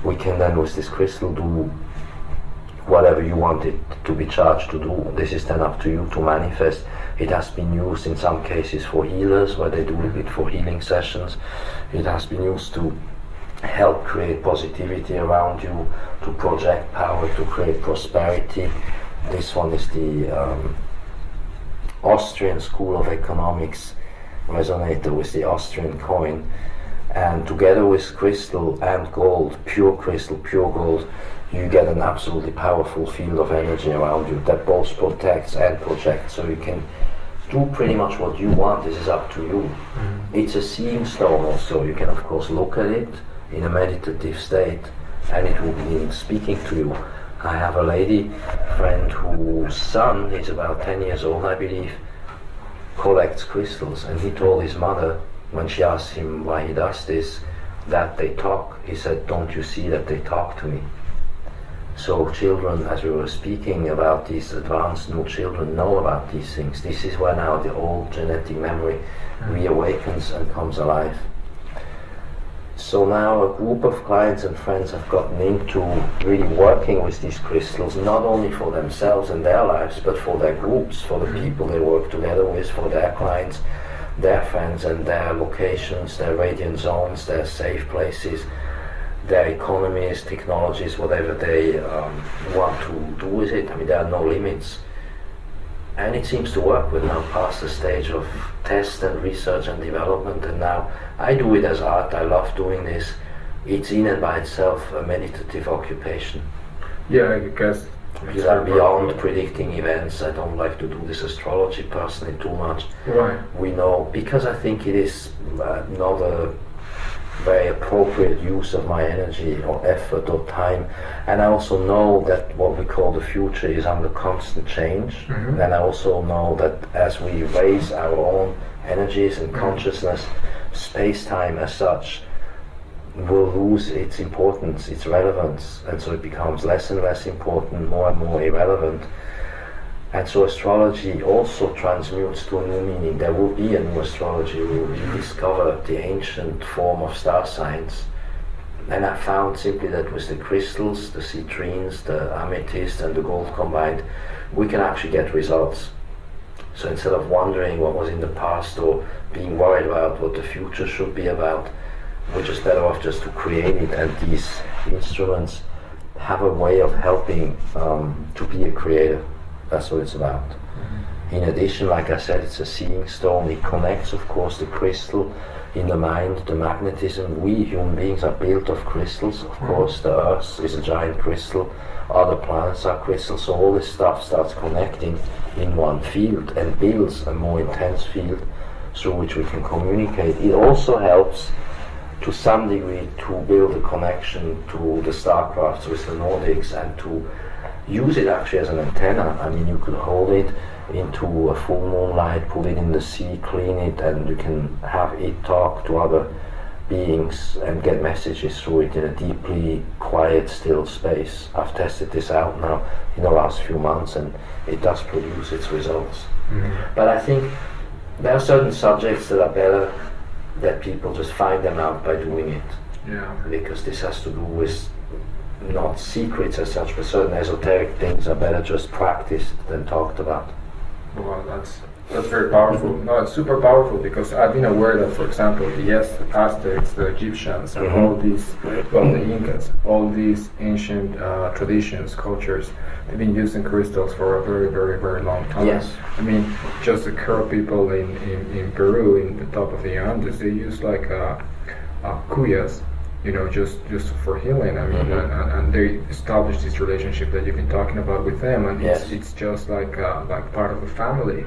We can then with this crystal do whatever you want it to be charged to do. This is then up to you to manifest. It has been used in some cases for healers, where they do it for healing sessions. It has been used to help create positivity around you, to project power, to create prosperity. This one is the Austrian School of Economics resonator with the Austrian coin. And together with crystal and gold, pure crystal, pure gold, you get an absolutely powerful field of energy around you that both protects and projects. So you can do pretty much what you want. This is up to you. It's a seeing stone also. You can of course look at it in a meditative state and it will be speaking to you. I have a lady friend whose son, he's about 10 years old I believe, collects crystals, and he told his mother when she asked him why he does this, that they talk. He said, "Don't you see that they talk to me?" So children, as we were speaking about these advanced new children, know about these things. This is where now the old genetic memory reawakens and comes alive. So now a group of clients and friends have gotten into really working with these crystals, not only for themselves and their lives, but for their groups, for the people they work together with, for their clients, their friends and their locations, their radiant zones, their safe places, their economies, technologies, whatever they want to do with it. I mean, there are no limits. And it seems to work. We're now past the stage of test and research and development, and now I do it as art. I love doing this. It's in and by itself a meditative occupation. Yeah, I guess. Because I'm beyond predicting events. I don't like to do this astrology personally too much. Why? We know, because I think it is not a very appropriate use of my energy or effort or time, and I also know that what we call the future is under constant change, and I also know that as we raise our own energies and consciousness, space-time as such will lose its importance, its relevance, and so it becomes less and less important, more and more irrelevant. And so astrology also transmutes to a new meaning. There will be a new astrology. We will rediscover the ancient form of star signs. And I found simply that with the crystals, the citrines, the amethyst and the gold combined, we can actually get results. So instead of wondering what was in the past or being worried about what the future should be about, we're just better off just to create it, and these instruments have a way of helping to be a creator. That's what it's about. In addition, like I said, it's a seeing stone. It connects, of course, the crystal in the mind, the magnetism. We human beings are built of crystals. Of course, the Earth is a giant crystal. Other planets are crystals. So all this stuff starts connecting in one field and builds a more intense field through which we can communicate. It also helps to some degree to build a connection to the starcrafts with the Nordics and to use it actually as an antenna. I mean, you could hold it into a full moonlight, put it in the sea, clean it, and you can have it talk to other beings and get messages through it in a deeply quiet, still space. I've tested this out now in the last few months, and it does produce its results. But I think there are certain subjects that are better that people just find them out by doing it. Yeah. Because this has to do with not secrets as such, but certain esoteric things are better just practiced than talked about. Well, that's very powerful. No, it's super powerful, because I've been aware that, for example, the Aztecs, the Egyptians, and all these, well, the Incas, all these ancient traditions, cultures, they've been using crystals for a very, very, very long time. Yes. I mean, just the Kero people in Peru, in the top of the Andes, they use like cuyas, you know, just for healing. I mean, and they establish this relationship that you've been talking about with them, and it's just like part of the family,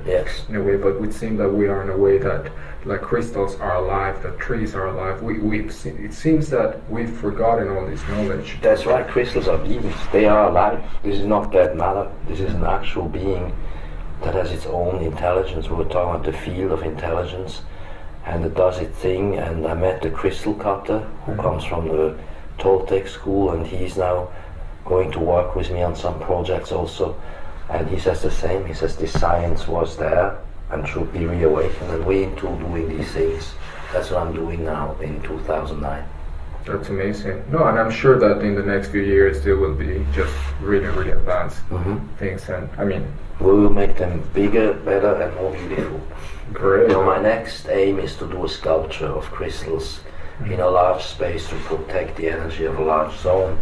in a way. But we seem that we are in a way that like crystals are alive, that trees are alive. It seems that we've forgotten all this knowledge. That's right. Crystals are beings. They are alive. This is not dead matter. This is an actual being that has its own intelligence. We were talking about the field of intelligence, and it does its thing. And I met the crystal cutter who comes from the Toltec school, and he's now going to work with me on some projects also, and he says the same. He says this science was there and should be reawakened, and we're into doing these things. That's what I'm doing now in 2009. That's amazing. No, and I'm sure that in the next few years there will be just really, really advanced things, and I mean, we will make them bigger, better, and more beautiful. Great. You know, my next aim is to do a sculpture of crystals in a large space to protect the energy of a large zone,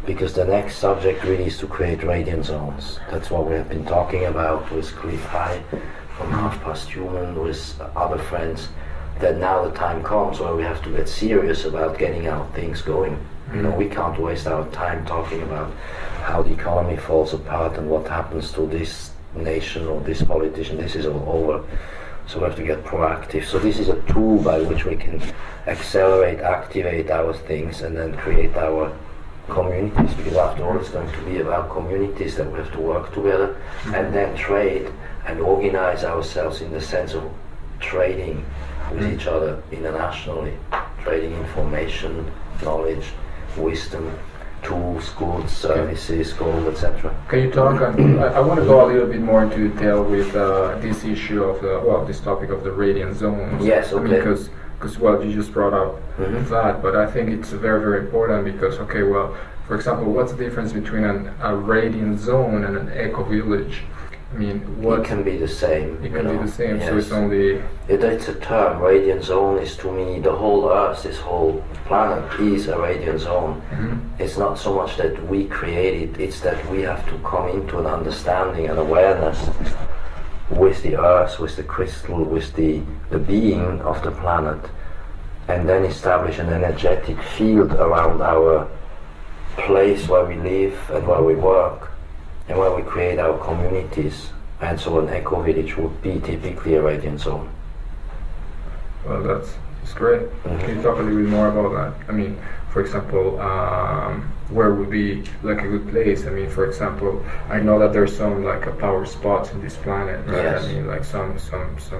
because the next subject really is to create radiant zones. That's what we have been talking about with Cliff High from Half Past Human, with other friends, that now the time comes where we have to get serious about getting our things going. You know, we can't waste our time talking about how the economy falls apart and what happens to this nation or this politician. This is all over. So we have to get proactive. So this is a tool by which we can accelerate, activate our things, and then create our communities, because after all it's going to be about communities that we have to work together and then trade and organize ourselves in the sense of trading with each other internationally, trading information, knowledge, wisdom, tools, goods, services, gold, etc. Can you talk? I want to go a little bit more into detail with this issue of this topic of the radiant zones. Yes, okay. Because well, you just brought up that, but I think it's very, very important because, okay, well, for example, what's the difference between a radiant zone and an eco-village? I mean, what... It can be the same. It can be the same, yes. So it's only... It's a term. Radiant zone is, to me, the whole Earth, this whole planet is a radiant zone. It's not so much that we create it, it's that we have to come into an understanding and awareness with the Earth, with the crystal, with the being of the planet, and then establish an energetic field around our place where we live and where we work, and where we create our communities. And so an eco-village would be typically a radiant zone. Well, that's great. Can you talk a little bit more about that? I mean, for example, where would be like a good place? I mean, for example, I know that there's some like a power spots in this planet, right? Yes. I mean, like some.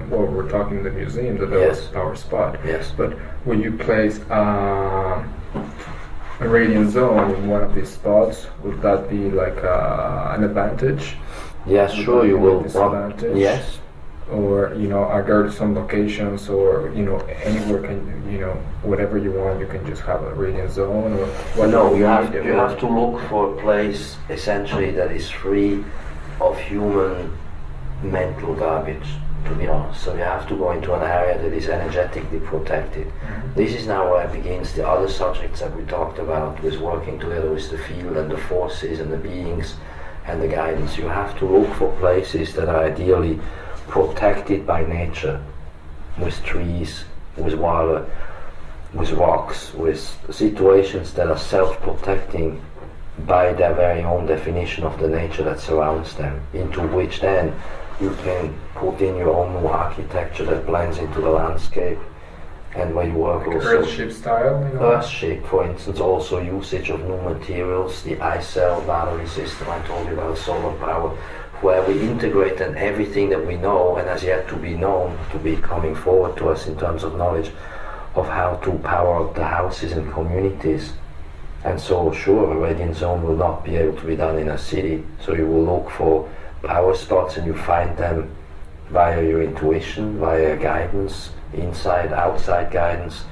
Well, we're talking in the museum that there was a power spot. Yes. But when you place a radiant zone in one of these spots, would that be like an advantage? Yes, sure, you will. Disadvantage? Yes. Or, you know, are there some locations, or, you know, anywhere can, you know, whatever you want, you can just have a radiant zone, or what? No, you have to look for a place essentially that is free of human mental garbage, to be honest. So you have to go into an area that is energetically protected. This is now where it begins the other subjects that we talked about, with working together with the field and the forces and the beings and the guidance. You have to look for places that are ideally protected by nature, with trees, with water, with rocks, with situations that are self-protecting by their very own definition of the nature that surrounds them, into which then you can put in your own new architecture that blends into the landscape, and where you work like also Earthship style, you know? Earthship, for instance, also usage of new materials, the iCell battery system I told you about, solar power, where we integrate then everything that we know and has yet to be known to be coming forward to us in terms of knowledge of how to power up the houses and communities. And so sure, a radiant zone will not be able to be done in a city, so you will look for power spots and you find them via your intuition, via guidance, inside, outside guidance.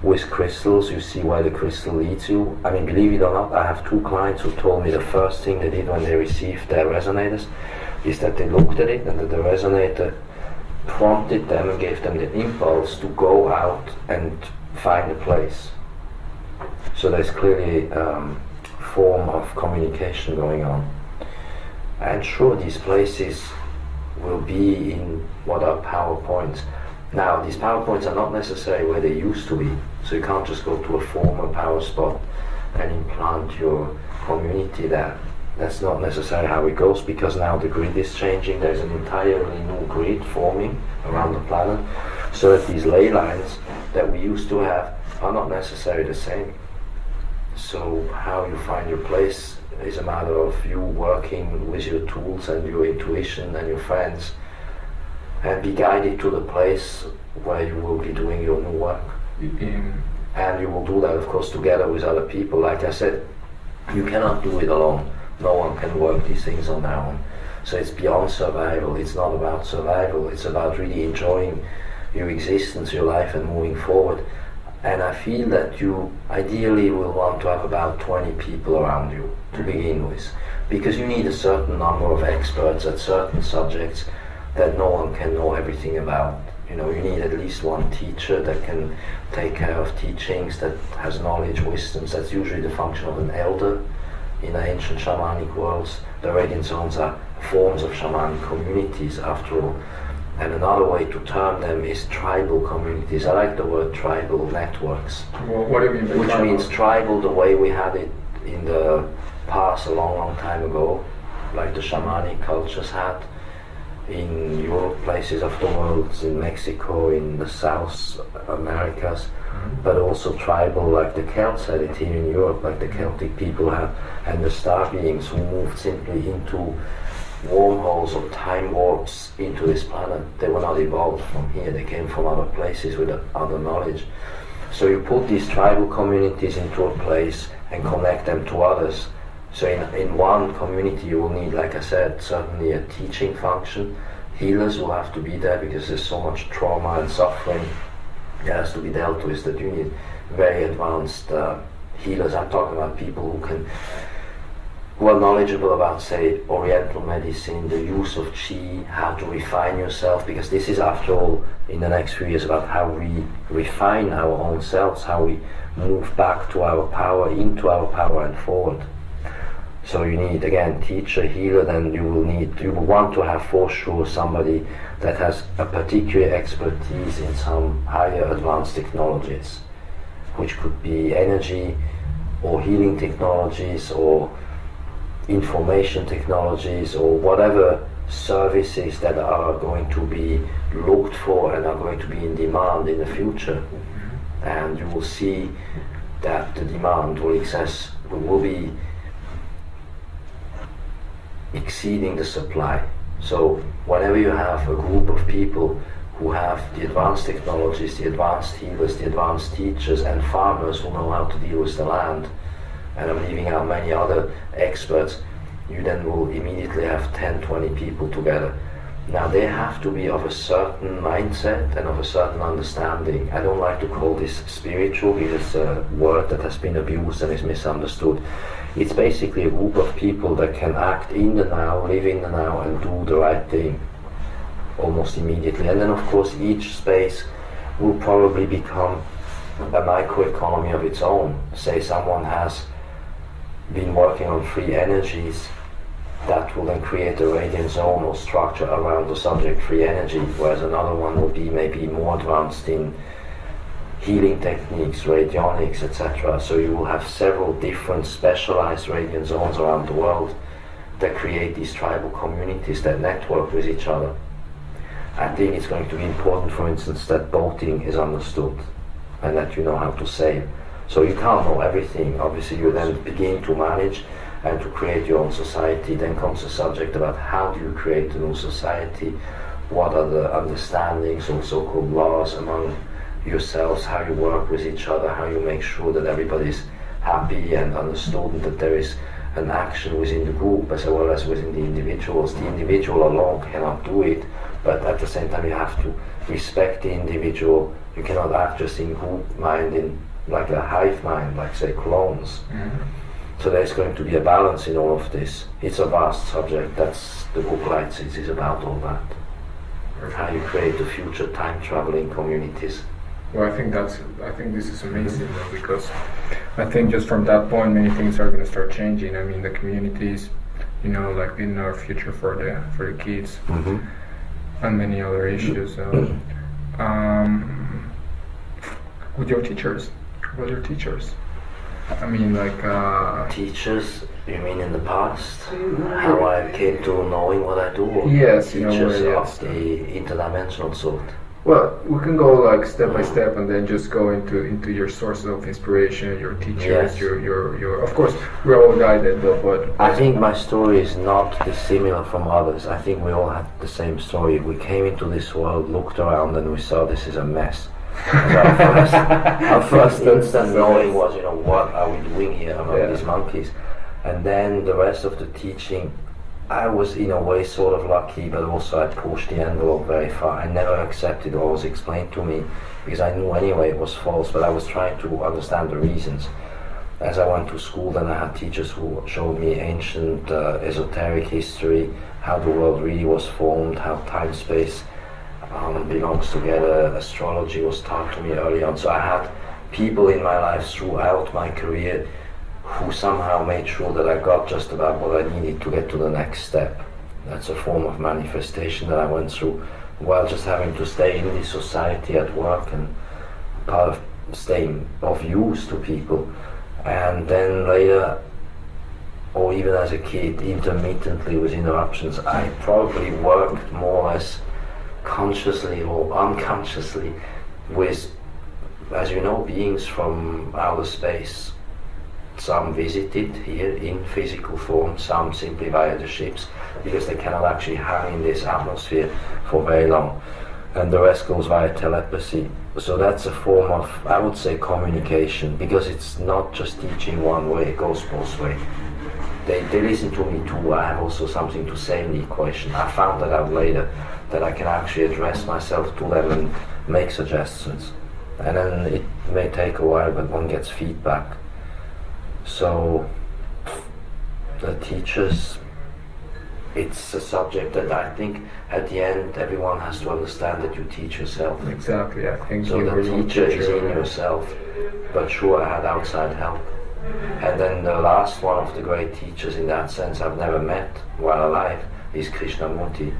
With crystals, you see where the crystal leads you. I mean, believe it or not, I have 2 clients who told me the first thing they did when they received their resonators is that they looked at it and that the resonator prompted them and gave them the impulse to go out and find a place. So there's clearly a form of communication going on. And sure, these places will be in what are power points. Now, these power points are not necessarily where they used to be, so you can't just go to a former power spot and implant your community there. That's not necessarily how it goes, because now the grid is changing. There's an entirely new grid forming around the planet, so that these ley lines that we used to have are not necessarily the same. So how you find your place is a matter of you working with your tools and your intuition and your friends, and be guided to the place where you will be doing your new work. And you will do that, of course, together with other people. Like I said, you cannot do it alone. No one can work these things on their own. So it's beyond survival. It's not about survival. It's about really enjoying your existence, your life, and moving forward. And I feel that you ideally will want to have about 20 people around you to begin with, because you need a certain number of experts at certain subjects that no one can know everything about. You know, you need at least one teacher that can take care of teachings, that has knowledge, wisdoms. That's usually the function of an elder in ancient shamanic worlds. The radiant zones are forms of shamanic communities, after all. And another way to term them is tribal communities. I like the word tribal networks. Well, what do you mean by which tribal? means tribal the way we had it in the past a long, long time ago, like the shamanic cultures had in Europe, places of the world, in Mexico, in the South Americas, but also tribal, like the Celts had it here in Europe, like the Celtic people have, and the star beings who moved simply into wormholes or time warps into this planet. They were not evolved from here, they came from other places with other knowledge. So you put these tribal communities into a place and connect them to others. So in one community you will need, like I said, certainly a teaching function. Healers will have to be there because there's so much trauma and suffering that has to be dealt with, that you need very advanced healers. I'm talking about people who are knowledgeable about, say, Oriental medicine, the use of Qi, how to refine yourself, because this is, after all, in the next few years, about how we refine our own selves, how we move back to our power, into our power and forward. So you need, again, teacher, healer, then you will want to have for sure somebody that has a particular expertise in some higher advanced technologies, which could be energy or healing technologies or information technologies or whatever services that are going to be looked for and are going to be in demand in the future. And you will see that the demand will be exceeding the supply. So whenever you have a group of people who have the advanced technologies, the advanced healers, the advanced teachers, and farmers who know how to deal with the land, and I'm leaving out many other experts, you then will immediately have 10, 20 people together. Now they have to be of a certain mindset and of a certain understanding. I don't like to call this spiritual because it's a word that has been abused and is misunderstood. It's basically a group of people that can act in the now, live in the now, and do the right thing almost immediately. And then of course each space will probably become a microeconomy of its own. Say someone has been working on free energies, that will then create a radiant zone or structure around the subject free energy, whereas another one will be maybe more advanced in healing techniques, radionics, etc. So you will have several different specialized radiant zones around the world that create these tribal communities that network with each other. I think it's going to be important, for instance, that boating is understood and that you know how to sail. So you can't know everything. Obviously you then begin to manage and to create your own society. Then comes the subject about how do you create a new society, what are the understandings or so-called laws among yourselves, how you work with each other, how you make sure that everybody's happy and understood, and that there is an action within the group as well as within the individuals. The individual alone cannot do it, but at the same time you have to respect the individual. You cannot act just in group mind, in like a hive mind, like say clones. So there's going to be a balance in all of this. It's a vast subject. That's the book Lights is about all that. How you create the future time traveling communities. Well, I think this is amazing though, because I think just from that point many things are going to start changing. I mean, the communities, you know, like in our future for the kids, and many other issues. With your teachers, what are your teachers? I mean, like teachers. You mean in the past? How I came to knowing what I do? Or yes, teachers you know, yes. of the interdimensional sort. Well, we can go like step by step, and then just go into your sources of inspiration, your teachers, Yes. your. Of course, we're all guided, but I think my story is not dissimilar from others. I think we all had the same story. We came into this world, looked around, and we saw this is a mess. So our first instant knowing was, you know, what are we doing here among these monkeys? And then the rest of the teaching, I was in a way sort of lucky, but also I pushed the envelope very far. I never accepted what was explained to me, because I knew anyway it was false, but I was trying to understand the reasons. As I went to school, then I had teachers who showed me ancient esoteric history, how the world really was formed, how time-space belongs together. Astrology was taught to me early on. So I had people in my life throughout my career who somehow made sure that I got just about what I needed to get to the next step. That's a form of manifestation that I went through while just having to stay in this society at work and part of staying of use to people. And then later, or even as a kid, intermittently with interruptions, I probably worked more or less consciously or unconsciously with, as you know, beings from outer space. Some visited here in physical form, some simply via the ships, because they cannot actually hang in this atmosphere for very long. And the rest goes via telepathy. So that's a form of, I would say, communication, because it's not just teaching one way, it goes both ways. They listen to me too. I have also something to say in the equation. I found that out later, that I can actually address myself to them and make suggestions. And then it may take a while, but one gets feedback. So the teachers, it's a subject that I think at the end everyone has to understand that you teach yourself. Exactly, I think so. The teacher is in yourself, but sure, I had outside help. And then the last one of the great teachers in that sense I've never met while alive is Krishnamurti,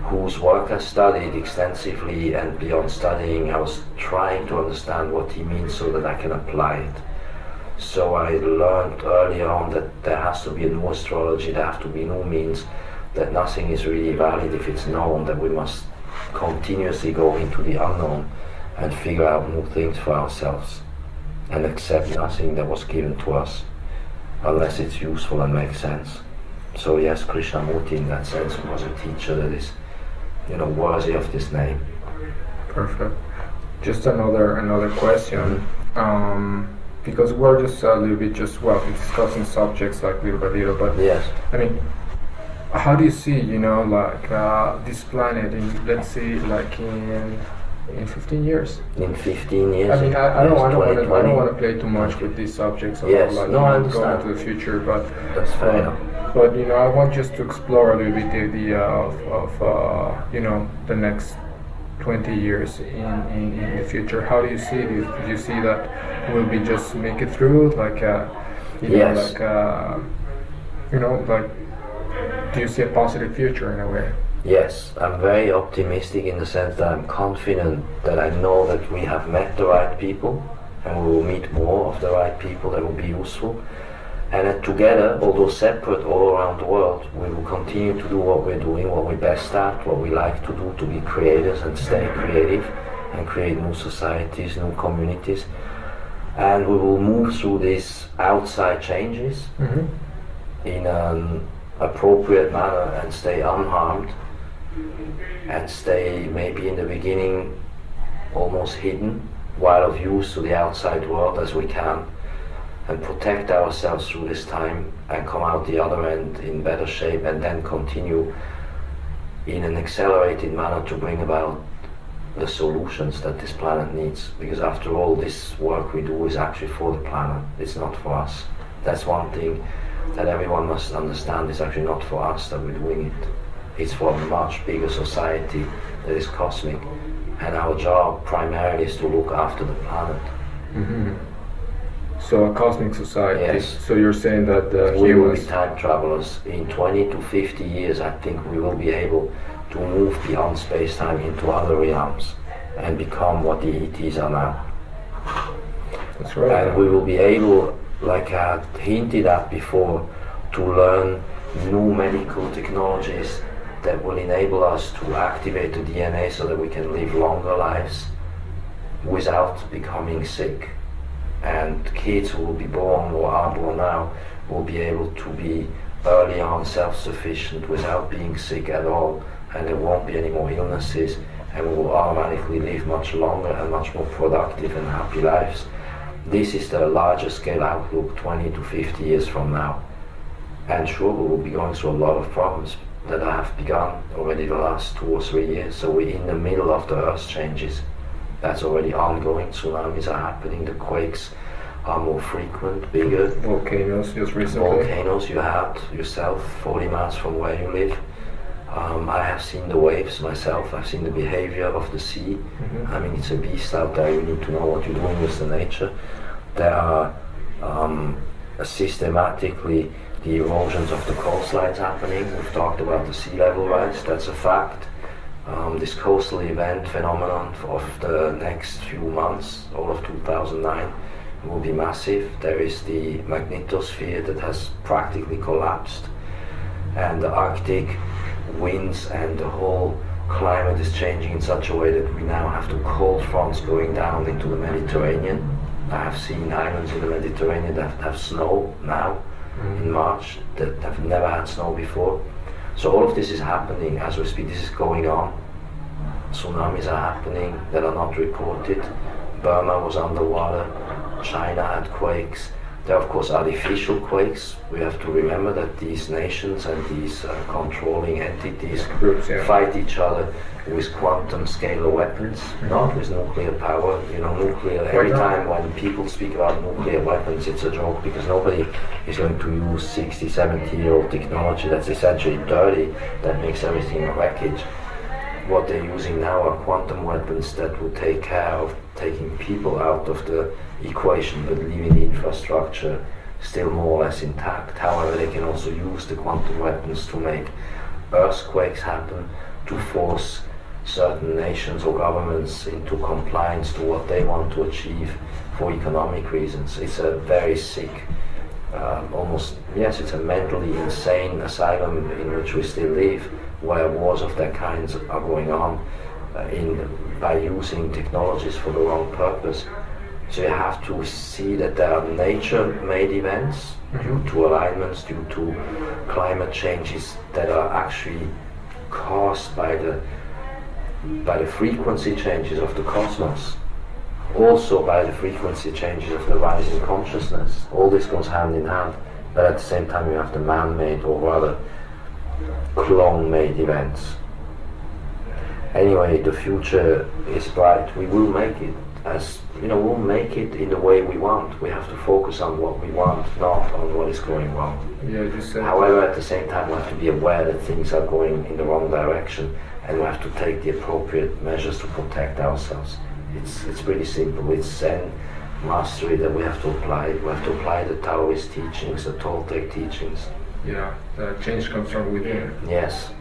whose work I studied extensively, and beyond studying I was trying to understand what he means so that I can apply it. So I learned early on that there has to be a new astrology, there have to be new means, that nothing is really valid if it's known, that we must continuously go into the unknown and figure out new things for ourselves. and accept nothing that was given to us unless it's useful and makes sense. So yes, Krishnamurti in that sense was a teacher that is, worthy of this name. Perfect. Just another question, because we're just a little bit discussing subjects like little by little, but yes. I mean, how do you see, this planet in, let's say, like in 15 years? In 15 years? I mean, I don't want to play too much with these subjects about yes. like I going into the future, but that's fair enough. But I want just to explore a little bit the idea of the next 20 years in the future. How do you see this? Do you see that we'll be just make it through, like yes. Do you see a positive future in a way? Yes, I'm very optimistic in the sense that I'm confident that I know that we have met the right people and we will meet more of the right people that will be useful. And that together, although separate all around the world, we will continue to do what we're doing, what we're best at, what we like to do, to be creators and stay creative and create new societies, new communities. And we will move through these outside changes in an appropriate manner and stay unharmed and stay maybe in the beginning almost hidden, while of use to the outside world as we can, and protect ourselves through this time and come out the other end in better shape, and then continue in an accelerated manner to bring about the solutions that this planet needs. Because after all, this work we do is actually for the planet, it's not for us. That's one thing that everyone must understand. It's actually not for us that we're doing it. It's for a much bigger society that is cosmic, and our job primarily is to look after the planet. So a cosmic society. Yes. So you're saying that we will be time travelers. In 20 to 50 years, I think we will be able to move beyond space-time into other realms and become what the ETs are now. That's right. And we will be able, like I had hinted at before, to learn new medical technologies that will enable us to activate the DNA so that we can live longer lives without becoming sick. And kids who will be born or are born now will be able to be early on self-sufficient without being sick at all, and there won't be any more illnesses, and we will automatically live much longer and much more productive and happy lives. This is the larger scale outlook 20 to 50 years from now. And sure, we will be going through a lot of problems that have begun already the last 2 or 3 years. So we're in the middle of the Earth changes. That's already ongoing. Tsunamis are happening, the quakes are more frequent, bigger. Volcanoes, just recently. Volcanoes you had yourself, 40 miles from where you live. I have seen the waves myself, I've seen the behavior of the sea. I mean, it's a beast out there, you need to know what you're doing with the nature. There are systematically the erosions of the coastlines happening. We've talked about the sea level rise, that's a fact. This coastal event phenomenon of the next few months, all of 2009, will be massive. There is the magnetosphere that has practically collapsed, and the Arctic winds and the whole climate is changing in such a way that we now have the cold fronts going down into the Mediterranean. I have seen islands in the Mediterranean that have snow now in March that have never had snow before. So all of this is happening as we speak. This is going on. Tsunamis are happening that are not reported. Burma was underwater. China had quakes. There are of course artificial quakes. We have to remember that these nations and these controlling entities fight each other with quantum scalar weapons, not with nuclear power. Nuclear, every time when people speak about nuclear weapons, it's a joke, because nobody is going to use 60, 70-year-old technology that's essentially dirty, that makes everything a wreckage. What they're using now are quantum weapons that will take care of taking people out of the equation, but leaving the infrastructure still more or less intact. However, they can also use the quantum weapons to make earthquakes happen, to force certain nations or governments into compliance to what they want to achieve for economic reasons. It's a very sick, it's a mentally insane asylum in which we still live, where wars of that kinds are going on by using technologies for the wrong purpose. So you have to see that there are nature-made events due to alignments, due to climate changes that are actually caused by the frequency changes of the cosmos, also by the frequency changes of the rising consciousness. All this goes hand in hand, but at the same time you have the man-made, or rather clone-made events. Anyway, the future is bright. We will make it. As you know, we'll make it in the way we want. We have to focus on what we want, not on what is going wrong. Yeah, you said. However, at the same time, we have to be aware that things are going in the wrong direction, and we have to take the appropriate measures to protect ourselves. It's pretty simple. It's Zen mastery that we have to apply. We have to apply the Taoist teachings, the Toltec teachings. Yeah, the change comes from within. Yes.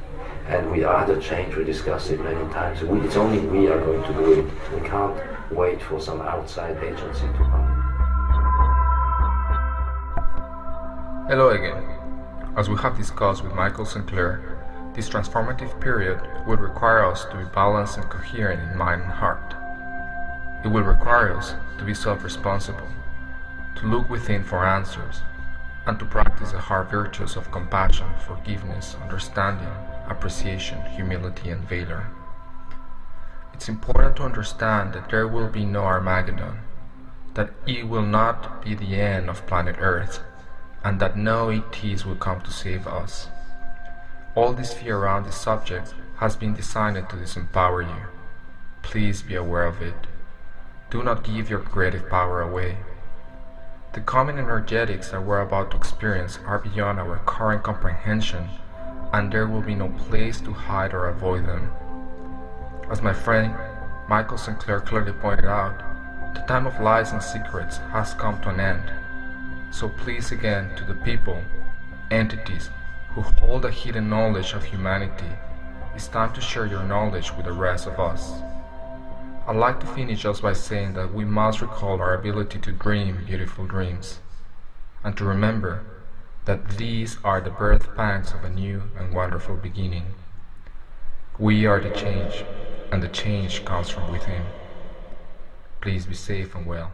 And we are the change. We discussed it many times. It's only we are going to do it. We can't wait for some outside agency to come. Hello again. As we have discussed with Michael St.Clair, this transformative period will require us to be balanced and coherent in mind and heart. It will require us to be self-responsible, to look within for answers, and to practice the hard virtues of compassion, forgiveness, understanding, appreciation, humility, and valor. It's important to understand that there will be no Armageddon, that it will not be the end of planet Earth, and that no ETs will come to save us. All this fear around this subject has been designed to disempower you. Please be aware of it. Do not give your creative power away. The coming energetics that we're about to experience are beyond our current comprehension, and there will be no place to hide or avoid them. As my friend Michael St.Clair clearly pointed out, the time of lies and secrets has come to an end. So please again, to the people, entities who hold a hidden knowledge of humanity, it's time to share your knowledge with the rest of us. I'd like to finish just by saying that we must recall our ability to dream beautiful dreams, and to remember that these are the birth pangs of a new and wonderful beginning. We are the change, and the change comes from within. Please be safe and well.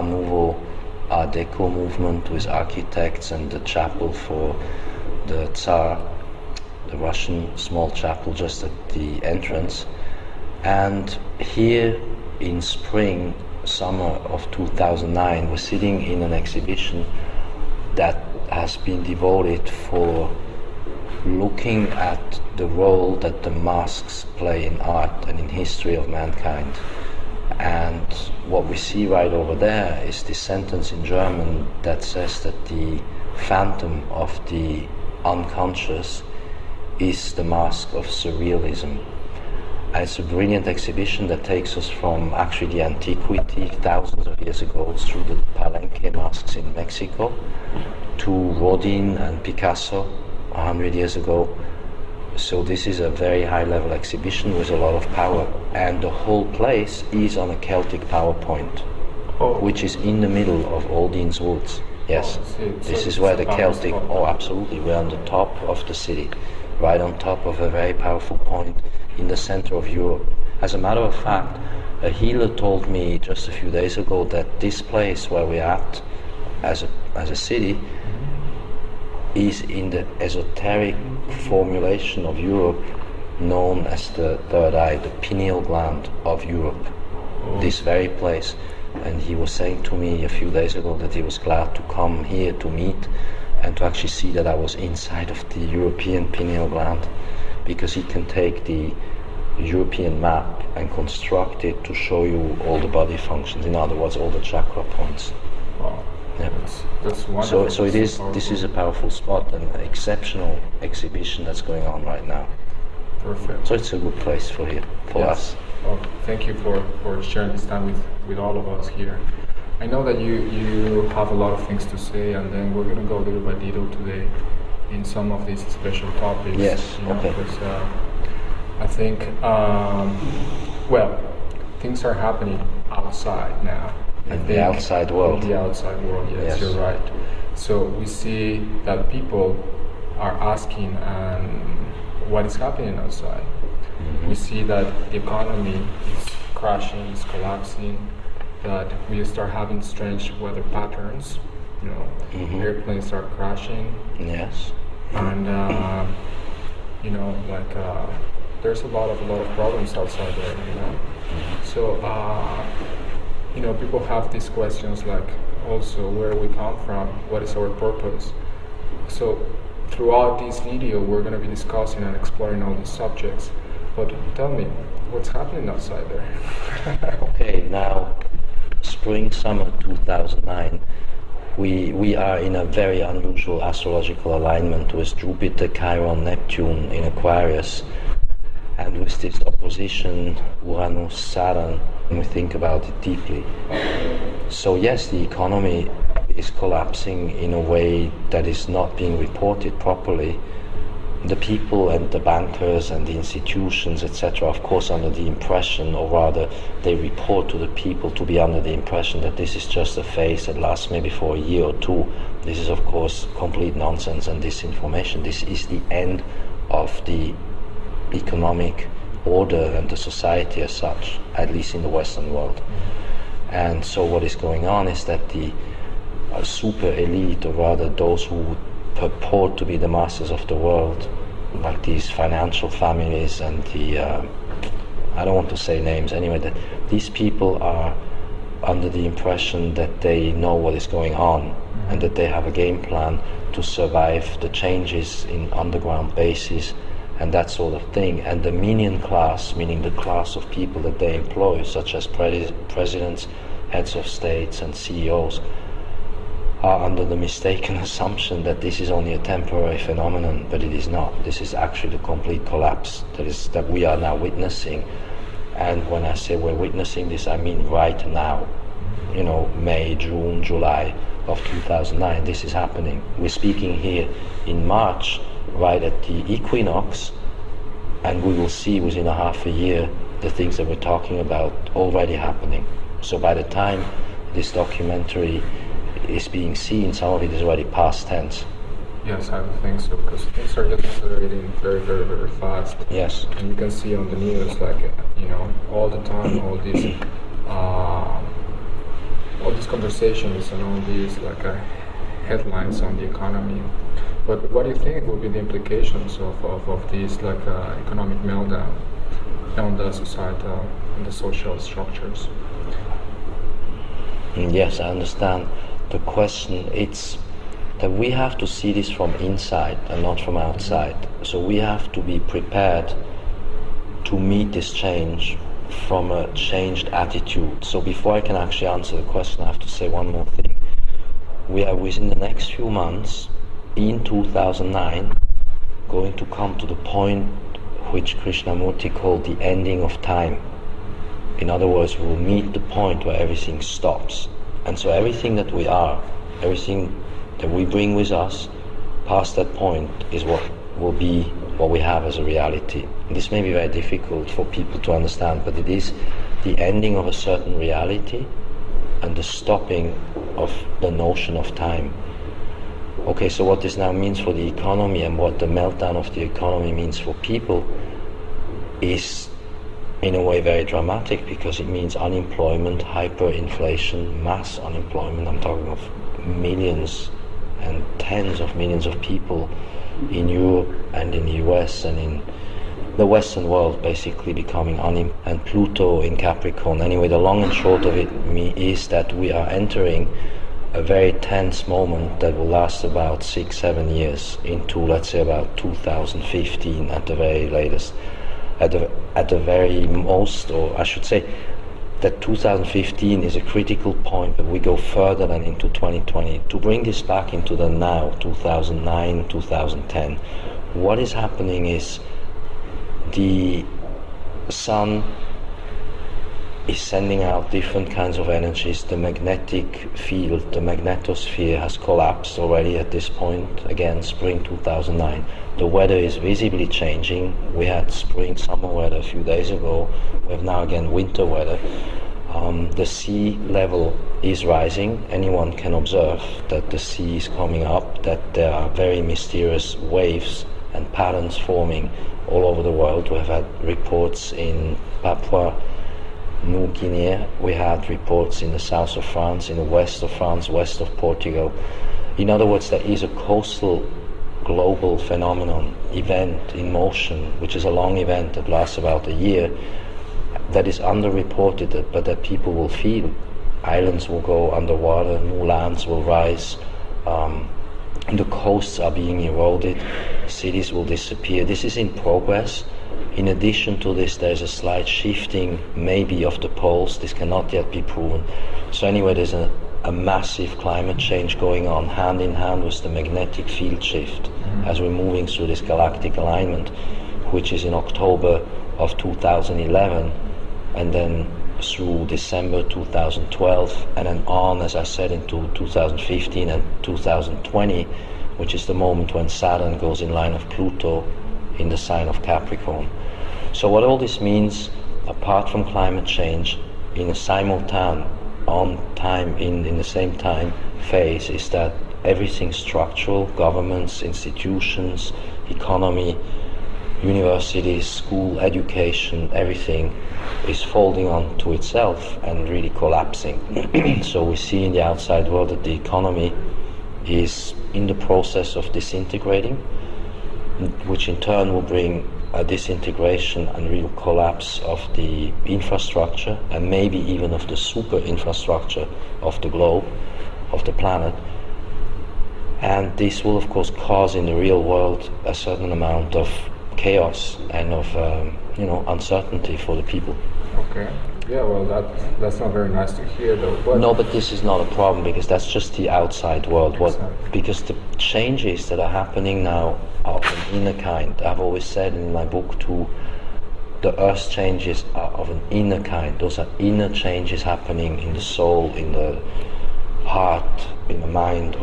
Art Nouveau, Art Deco movement with architects, and the chapel for the Tsar, the Russian small chapel just at the entrance. And here in spring, summer of 2009, we're sitting in an exhibition that has been devoted for looking at the role that the masks play in art and in history of mankind. And what we see right over there is this sentence in German that says that the phantom of the unconscious is the mask of surrealism. And it's a brilliant exhibition that takes us from actually the antiquity, thousands of years ago, through the Palenque masks in Mexico, to Rodin and Picasso 100 years ago. So this is a very high-level exhibition with a lot of power, and the whole place is on a Celtic PowerPoint, which is in the middle of Aldin's Woods. Yes, this is where the Celtic. Oh, absolutely. We're on the top of the city, right on top of a very powerful point in the center of Europe. As a matter of fact, a healer told me just a few days ago that this place where we're at as a city is in the esoteric formulation of Europe known as the third eye, the pineal gland of Europe, this very place. And he was saying to me a few days ago that he was glad to come here to meet and to actually see that I was inside of the European pineal gland, because he can take the European map and construct it to show you all the body functions, in other words, all the chakra points. Wow. Yeah. That's wonderful. So it is. This is a powerful spot and an exceptional exhibition that's going on right now. Perfect. So it's a good place for us. Well, thank you for sharing this time with all of us here. I know that you have a lot of things to say, and then we're going to go little by little today in some of these special topics. Yes. Okay. Because I think, things are happening outside now. In the outside world. In the outside world, yes, you're right. So we see that people are asking what is happening outside. Mm-hmm. We see that the economy is crashing, is collapsing, that we start having strange weather patterns. Mm-hmm. Airplanes are crashing. Yes. And there's a lot of problems outside there. Mm-hmm. So people have these questions like also where we come from, what is our purpose. So throughout this video we're going to be discussing and exploring all these subjects. But tell me, what's happening outside there? Okay, now spring, summer 2009, we are in a very unusual astrological alignment with Jupiter, Chiron, Neptune in Aquarius, and with this opposition Uranus, Saturn, when we think about it deeply. So yes, the economy is collapsing in a way that is not being reported properly. The people and the bankers and the institutions, etc., of course, under the impression, or rather they report to the people to be under the impression that this is just a phase that lasts maybe for a year or two. This is of course complete nonsense and disinformation. This is the end of the economic order and the society as such, at least in the Western world. And so what is going on is that the super elite, or rather those who would purport to be the masters of the world, like these financial families and the I don't want to say names anyway, that these people are under the impression that they know what is going on and that they have a game plan to survive the changes in underground bases and that sort of thing. And the minion class, meaning the class of people that they employ, such as presidents, heads of states and CEOs, are under the mistaken assumption that this is only a temporary phenomenon, but it is not. This is actually the complete collapse that we are now witnessing. And when I say we're witnessing this, I mean right now. May, June, July of 2009, this is happening. We're speaking here in March, right at the equinox, and we will see within a half a year the things that we're talking about already happening. So by the time this documentary is being seen, some of it is already past tense. Yes, I would think so, because things are just accelerating very, very, very fast. Yes. And you can see on the news, all the time, all these conversations and all these headlines on the economy. But what do you think will be the implications of these economic meltdown on the societal and the social structures? Yes, I understand the question. It's that we have to see this from inside and not from outside. So we have to be prepared to meet this change from a changed attitude. So before I can actually answer the question, I have to say one more thing. We are within the next few months, in 2009, going to come to the point which Krishnamurti called the ending of time. In other words, we will meet the point where everything stops. And so everything that we are, everything that we bring with us past that point is what will be what we have as a reality. This may be very difficult for people to understand, but it is the ending of a certain reality and the stopping of the notion of time. Okay, so what this now means for the economy and what the meltdown of the economy means for people is in a way very dramatic, because it means unemployment, hyperinflation, mass unemployment. I'm talking of millions and tens of millions of people in Europe and in the US and in the Western world basically becoming unemployed, and Pluto in Capricorn. Anyway, the long and short of it is that we are entering a very tense moment that will last about 6-7 years into, let's say, about 2015 at the very latest. At the very most, or I should say that 2015 is a critical point, but we go further than into 2020. To bring this back into the now, 2009, 2010, what is happening is the sun is sending out different kinds of energies. The magnetic field, the magnetosphere, has collapsed already at this point. Again, spring 2009. The weather is visibly changing. We had spring, summer weather a few days ago. We have now again winter weather. The sea level is rising. Anyone can observe that the sea is coming up, that there are very mysterious waves and patterns forming all over the world. We have had reports in Papua New Guinea, we had reports in the south of France, in the west of France, west of Portugal. In other words, there is a coastal global phenomenon, event in motion, which is a long event that lasts about a year, that is underreported, but that people will feel. Islands will go underwater, new lands will rise, the coasts are being eroded, cities will disappear. This is in progress. In addition to this, there's a slight shifting maybe of the poles. This cannot yet be proven. So anyway, there's a massive climate change going on hand in hand with the magnetic field shift as we're moving through this galactic alignment, which is in October of 2011 and then through December 2012 and then on, as I said, into 2015 and 2020, which is the moment when Saturn goes in line of Pluto in the sign of Capricorn. So what all this means, apart from climate change, in a simultaneous, on time, in the same time phase, is that everything structural, governments, institutions, economy, universities, school, education, everything is folding onto itself and really collapsing. So we see in the outside world that the economy is in the process of disintegrating, which in turn will bring a disintegration and real collapse of the infrastructure and maybe even of the super infrastructure of the globe, of the planet. And this will of course cause in the real world a certain amount of chaos and of uncertainty for the people. Okay. Yeah, well, that's not very nice to hear, though. But no, but this is not a problem, because that's just the outside world. Because the changes that are happening now are of an inner kind. I've always said in my book too, the earth changes are of an inner kind. Those are inner changes happening in the soul, in the heart, in the mind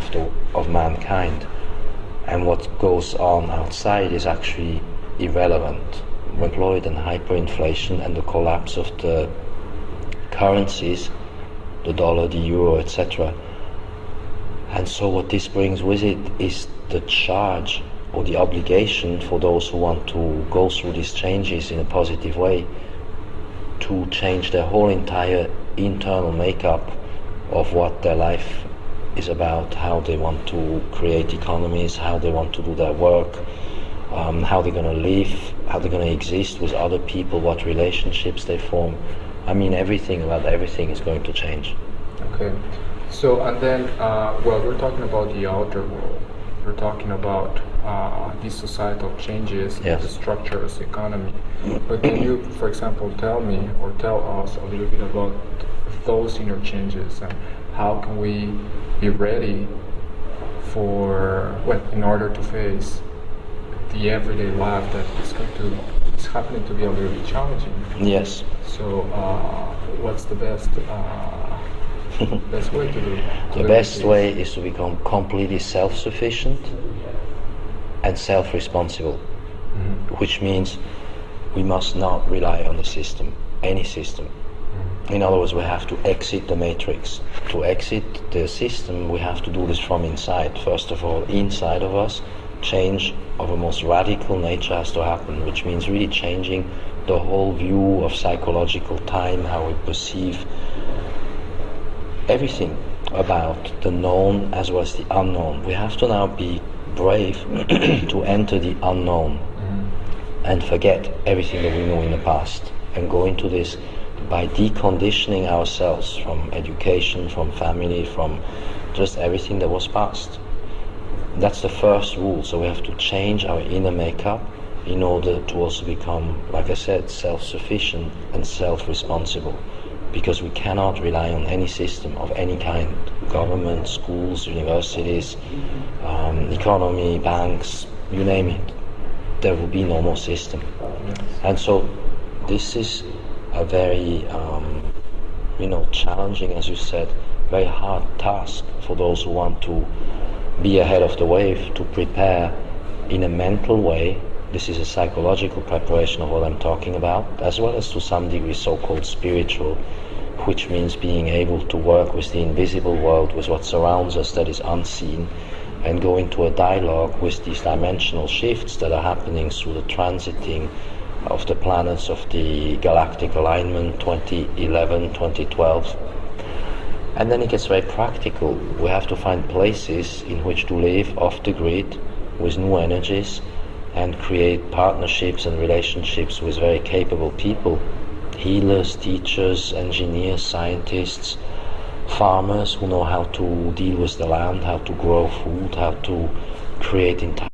of mankind. And what goes on outside is actually irrelevant. When employed and hyperinflation and the collapse of the currencies, the dollar, the euro, etc. And so what this brings with it is the charge or the obligation for those who want to go through these changes in a positive way to change their whole entire internal makeup of what their life is about, how they want to create economies, how they want to do their work, how they're going to live, how they're going to exist with other people, what relationships they form. I mean, everything about everything is going to change. Okay. So, and then, well, we're talking about the outer world. We're talking about these societal changes, Yes. the structures, economy. But can you, for example, tell me or tell us a little bit about those inner changes and how can we be ready for, well, in order to face the everyday life that is happening to be a little bit challenging? Yes. So, what's the best way to do it? The best way is to become completely self-sufficient and self-responsible, which means we must not rely on the system, any system. In other words, we have to exit the matrix. To exit the system, we have to do this from inside. First of all, inside of us, change of a most radical nature has to happen, which means really changing the whole view of psychological time, how we perceive everything about the known as well as the unknown. We have to now be brave to enter the unknown and forget everything that we know in the past and go into this by deconditioning ourselves from education, from family, from just everything that was past. That's the first rule. So we have to change our inner makeup in order to also become, like I said, self-sufficient and self-responsible, because we cannot rely on any system of any kind, government, schools, universities, economy, banks, you name it. There will be no more system. And so this is a very challenging, as you said, very hard task for those who want to be ahead of the wave, to prepare in a mental way. This is a psychological preparation of what I'm talking about, as well as to some degree so-called spiritual, which means being able to work with the invisible world, with what surrounds us that is unseen, and go into a dialogue with these dimensional shifts that are happening through the transiting of the planets of the galactic alignment 2011, 2012. And then it gets very practical. We have to find places in which to live off the grid with new energies and create partnerships and relationships with very capable people, healers, teachers, engineers, scientists, farmers who know how to deal with the land, how to grow food, how to create entire.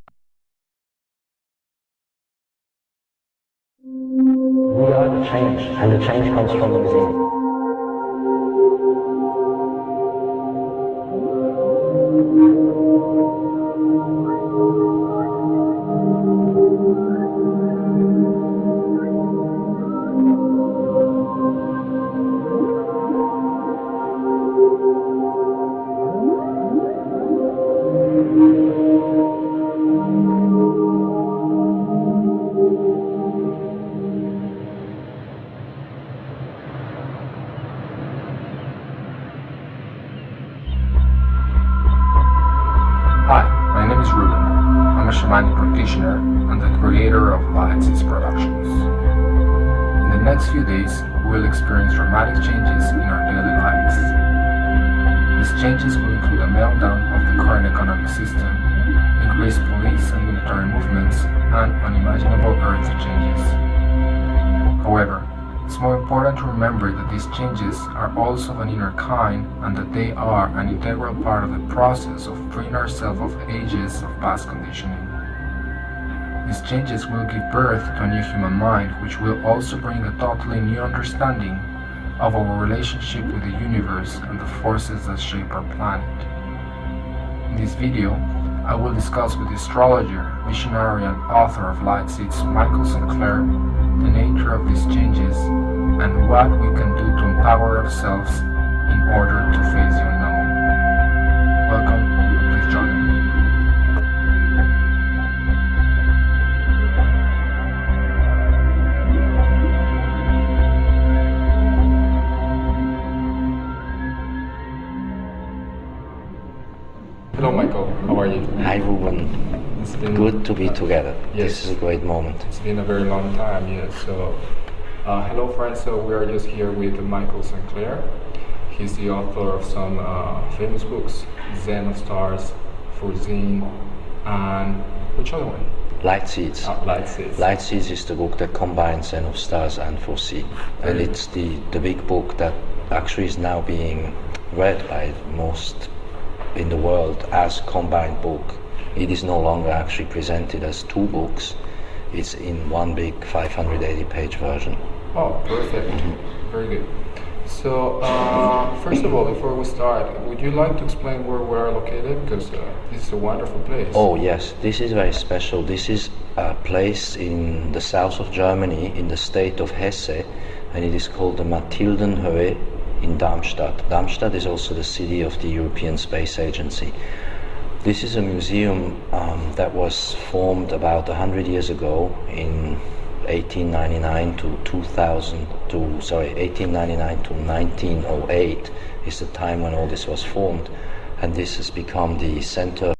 We are the change, and the change comes from within. Hi, my name is Ruben. I'm a shamanic practitioner and the creator of WingMakers Productions. In the next few days, we will experience dramatic changes in our daily lives. These changes will include a meltdown of the current economic system, increased police and military movements, and unimaginable earth changes. However, it's more important to remember that these changes are also of an inner kind and that they are an integral part of the process of freeing ourselves of ages of past conditioning. These changes will give birth to a new human mind, which will also bring a totally new understanding of our relationship with the universe and the forces that shape our planet. In this video, I will discuss with the astrologer, visionary and author of Light Seeds, St.Clair, the nature of these changes and what we can do to empower ourselves in order to face the unknown. Welcome, please join me. Hello, Michael. How are you? Hi, Ruben. It's been Good to be together. Yes. This is a great moment. It's been a very long time, yes. So, hello, friends. So we are just here with Michael St.Clair. He's the author of some famous books, Zen of Stars, For Zine, and which other one? Light Seeds. Light Seeds. Light Seeds is the book that combines Zen of Stars and Foresee. And it's the big book that actually is now being read by most in the world as combined book. It is no longer actually presented as two books. It's in one big 580-page version. Oh, perfect. Very good. So, first of all, before we start, would you like to explain where we are located? Because this is a wonderful place. Oh yes, this is very special. This is a place in the south of Germany, in the state of Hesse, and it is called the Mathildenhöhe in Darmstadt. Darmstadt is also the city of the European Space Agency. This is a museum that was formed about 100 years ago in 1899 to 1908 is the time when all this was formed, and this has become the center